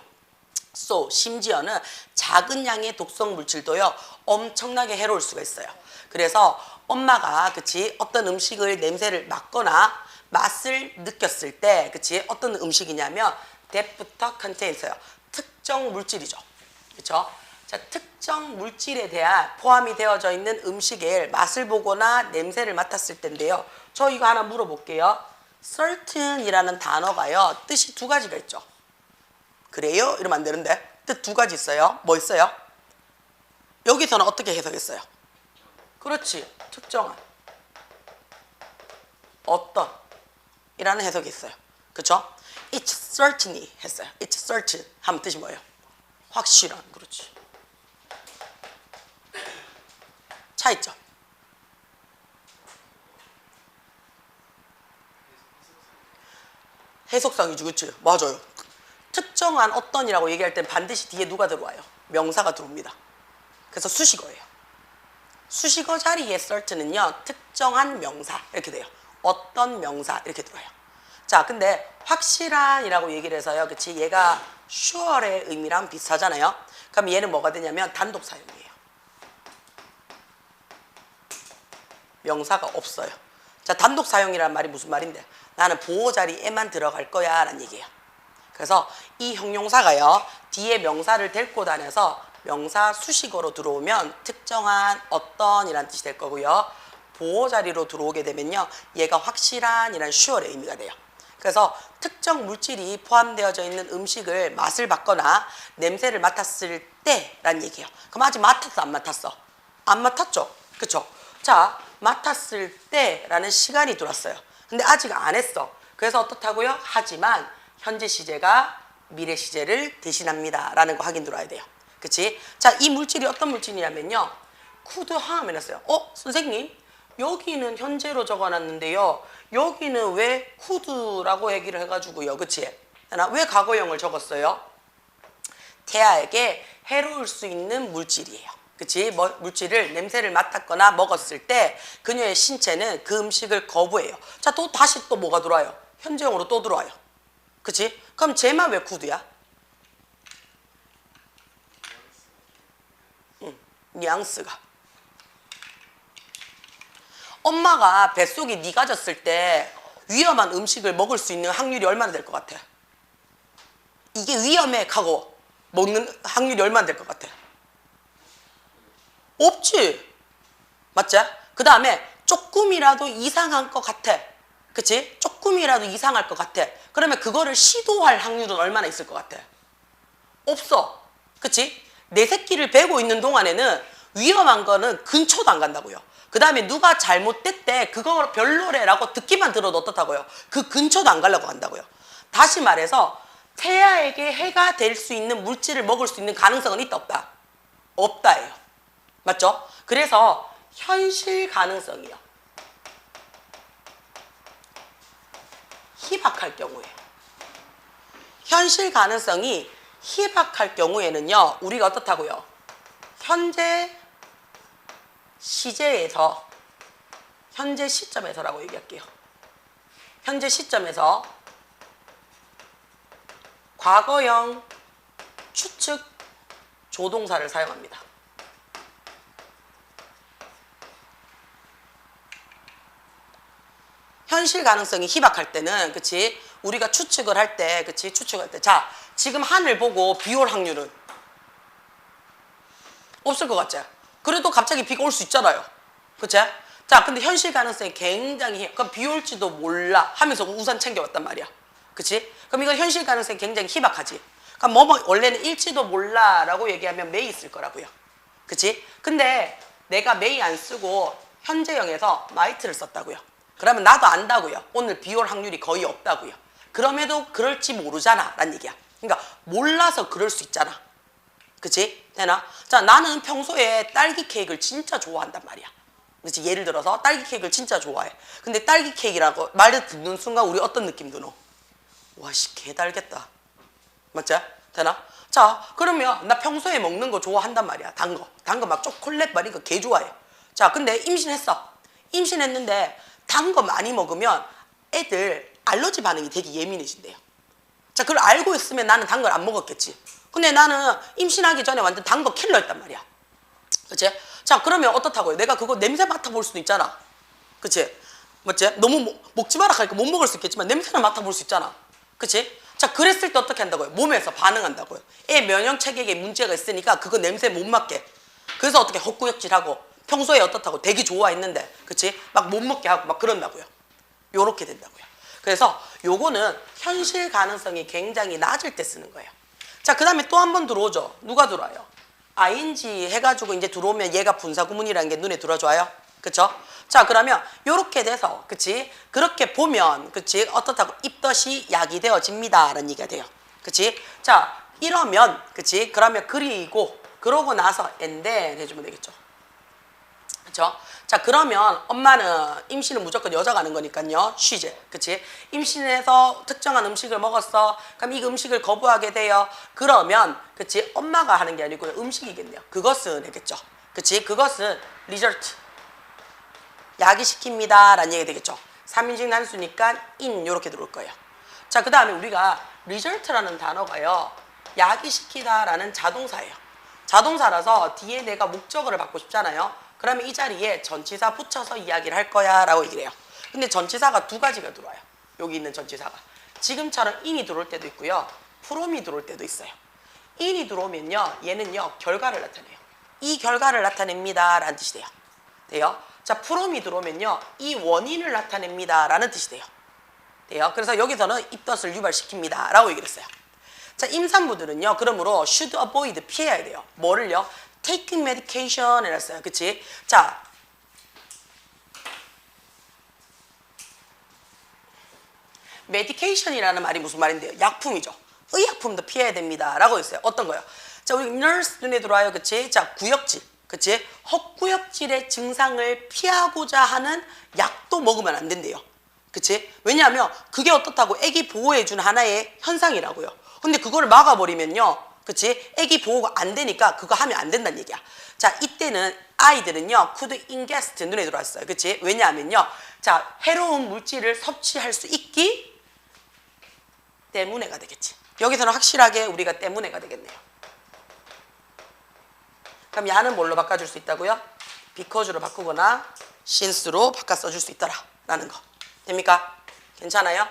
So, 심지어는 작은 양의 독성 물질도요, 엄청나게 해로울 수가 있어요. 그래서 엄마가, 그치? 어떤 음식을 냄새를 맡거나 맛을 느꼈을 때, 그치? 어떤 음식이냐면 that부터 contain 있어요. 특정 물질이죠. 그쵸? 자, 특정 물질에 대한 포함이 되어져 있는 음식의 맛을 보거나 냄새를 맡았을 텐데요. 저 이거 하나 물어볼게요. certain이라는 단어가요, 뜻이 두 가지가 있죠. 그래요? 이러면 안 되는데. 뜻 두 가지 있어요. 뭐 있어요? 여기서는 어떻게 해석했어요? 그렇지. 특정한. 어떤. 이라는 해석이 있어요. 그쵸? It's certainly 했어요. It's certain 하면 뜻이 뭐예요? 확실한. 그렇지. 차 있죠? 해석상이지, 그치? 맞아요. 특정한 어떤이라고 얘기할 땐 반드시 뒤에 누가 들어와요? 명사가 들어옵니다. 그래서 수식어예요. 수식어 자리에 certain은요, 특정한 명사 이렇게 돼요. 어떤 명사 이렇게 들어요. 자, 근데 확실한이라고 얘기를 해서요, 그치? 얘가 sure의 의미랑 비슷하잖아요. 그럼 얘는 뭐가 되냐면 단독 사용이에요. 명사가 없어요. 자, 단독 사용이라는 말이 무슨 말인데? 나는 보호 자리에만 들어갈 거야 라는 얘기예요. 그래서 이 형용사가요, 뒤에 명사를 데리고 다녀서 명사 수식어로 들어오면 특정한 어떤이라는 뜻이 될 거고요. 보호 자리로 들어오게 되면요, 얘가 확실한이라는 sure의 의미가 돼요. 그래서 특정 물질이 포함되어져 있는 음식을 맛을 봤거나 냄새를 맡았을 때라는 얘기예요. 그럼 아직 맡았어, 안 맡았어? 안 맡았죠? 그쵸? 자, 맡았을 때라는 시간이 들어왔어요. 근데 아직 안 했어. 그래서 어떻다고요? 하지만 현재 시제가 미래 시제를 대신합니다 라는 거 확인 들어와야 돼요. 그치? 자, 이 물질이 어떤 물질이냐면요, could 하면 했어요. 선생님, 여기는 현재로 적어놨는데요, 여기는 왜 could라고 얘기를 해가지고요, 그치? 왜 과거형을 적었어요? 태아에게 해로울 수 있는 물질이에요. 그치? 물질을 냄새를 맡았거나 먹었을 때 그녀의 신체는 그 음식을 거부해요. 자, 또 다시 또 뭐가 들어와요? 현재형으로 또 들어와요. 그치? 그럼 쟤만 왜 구두야? 뉘앙스가. 엄마가 뱃속이 니가졌을 때 위험한 음식을 먹을 수 있는 확률이 얼마나 될 것 같아? 이게 위험해 하고 먹는 확률이 얼마나 될 것 같아? 없지. 맞지? 그 다음에 조금이라도 이상한 것 같아. 그치? 조금이라도 이상할 것 같아. 그러면 그거를 시도할 확률은 얼마나 있을 것 같아? 없어. 그치? 내 새끼를 베고 있는 동안에는 위험한 거는 근처도 안 간다고요. 그 다음에 누가 잘못됐대 그거 별로래라고 듣기만 들어도 어떻다고요? 그 근처도 안 가려고 한다고요. 다시 말해서 태아에게 해가 될 수 있는 물질을 먹을 수 있는 가능성은 있다 없다? 없다예요. 맞죠? 그래서 현실 가능성이요. 희박할 경우에. 현실 가능성이 희박할 경우에는요. 우리가 어떻다고요? 현재 시제에서 현재 시점에서라고 얘기할게요. 현재 시점에서 과거형 추측 조동사를 사용합니다. 현실 가능성이 희박할 때는, 그치? 우리가 추측을 할 때, 그치? 추측할 때. 자, 지금 하늘 보고 비 올 확률은 없을 것 같지? 그래도 갑자기 비가 올 수 있잖아요. 그치? 자, 근데 현실 가능성이 굉장히, 그럼 비 올지도 몰라 하면서 우산 챙겨왔단 말이야. 그치? 그럼 이건 현실 가능성이 굉장히 희박하지. 그럼 원래는 일지도 몰라 라고 얘기하면 may 있을 거라고요. 그치? 근데 내가 may 안 쓰고 현재형에서 might를 썼다고요. 그러면 나도 안다고요. 오늘 비 올 확률이 거의 없다고요. 그럼에도 그럴지 모르잖아 라는 얘기야. 그러니까 몰라서 그럴 수 있잖아. 그치? 되나? 자, 나는 평소에 딸기 케이크를 진짜 좋아한단 말이야. 그치? 예를 들어서 딸기 케이크를 진짜 좋아해. 근데 딸기 케이크라고 말을 듣는 순간 우리 어떤 느낌 드노? 와, 씨, 개 달겠다. 맞지? 되나? 자, 그러면 나 평소에 먹는 거 좋아한단 말이야. 단 거. 단 거 막 초콜릿 말인 거 개 좋아해. 자, 근데 임신했어. 임신했는데 단 거 많이 먹으면 애들 알러지 반응이 되게 예민해진대요. 자, 그걸 알고 있으면 나는 단 걸 안 먹었겠지. 근데 나는 임신하기 전에 완전 단 거 킬러였단 말이야. 그치? 자, 그러면 어떻다고요? 내가 그거 냄새 맡아볼 수도 있잖아. 그치? 맞지? 너무 먹지 마라 하니까 못 먹을 수 있겠지만 냄새는 맡아볼 수 있잖아. 그치? 자, 그랬을 때 어떻게 한다고요? 몸에서 반응한다고요. 애 면역 체계에 문제가 있으니까 그거 냄새 못 맡게. 그래서 어떻게 헛구역질하고 평소에 어떻다고 되게 좋아했는데, 그치? 막 못 먹게 하고 막 그런다고요. 요렇게 된다고요. 그래서 요거는 현실 가능성이 굉장히 낮을 때 쓰는 거예요. 자, 그 다음에 또 한 번 들어오죠. 누가 들어와요? ing 해가지고 이제 들어오면 얘가 분사구문이라는 게 눈에 들어줘요. 그쵸? 자, 그러면 요렇게 돼서, 그치? 그렇게 보면, 그치? 어떻다고? 입덧이 약이 되어집니다. 라는 얘기가 돼요. 그치? 자, 이러면, 그치? 그러면 그리고, 그러고 나서 and then 해주면 되겠죠. 그쵸? 자, 그러면 엄마는 임신은 무조건 여자가 하는 거니까요. 쉬제. 그치? 임신해서 특정한 음식을 먹었어. 그럼 이 음식을 거부하게 돼요. 그러면, 그치? 엄마가 하는 게 아니고요. 음식이겠네요. 그것은 되겠죠. 그치? 그것은 result. 야기시킵니다. 라는 얘기가 되겠죠. 3인칭 단수니까 in 요렇게 들어올 거예요. 자, 그 다음에 우리가 result라는 단어가요. 야기시키다 라는 자동사예요. 자동사라서 뒤에 내가 목적어를 받고 싶잖아요. 그러면 이 자리에 전치사 붙여서 이야기를 할 거야 라고 얘기를 해요. 근데 전치사가 두 가지가 들어와요. 여기 있는 전치사가. 지금처럼 in이 들어올 때도 있고요. from이 들어올 때도 있어요. in이 들어오면요. 얘는요. 결과를 나타내요. 이 결과를 나타냅니다. 라는 뜻이 돼요. 자, from이 들어오면요. 이 원인을 나타냅니다. 라는 뜻이 돼요. 그래서 여기서는 입덧을 유발시킵니다. 라고 얘기를 했어요. 자, 임산부들은요. 그러므로 should avoid 피해야 돼요. 뭐를요? taking medication 이랬어요. 그치? 자, medication이라는 말이 무슨 말인데요? 약품이죠. 의약품도 피해야 됩니다. 라고 했어요. 어떤 거요? 자, 우리 nurse 눈에 들어와요. 그치? 자, 구역질. 그치? 헛구역질의 증상을 피하고자 하는 약도 먹으면 안 된대요. 그치? 왜냐하면 그게 어떻다고 애기 보호해주는 하나의 현상이라고요. 근데 그거를 막아버리면요. 그치? 애기 보호가 안 되니까 그거 하면 안 된다는 얘기야. 자, 이때는 아이들은요, could ingest 눈에 들어왔어요. 그치? 왜냐하면요, 자, 해로운 물질을 섭취할 수 있기 때문에가 되겠지. 여기서는 확실하게 우리가 때문에가 되겠네요. 그럼 야는 뭘로 바꿔줄 수 있다고요? because로 바꾸거나 since로 바꿔 써줄 수 있더라 라는 거. 됩니까? 괜찮아요?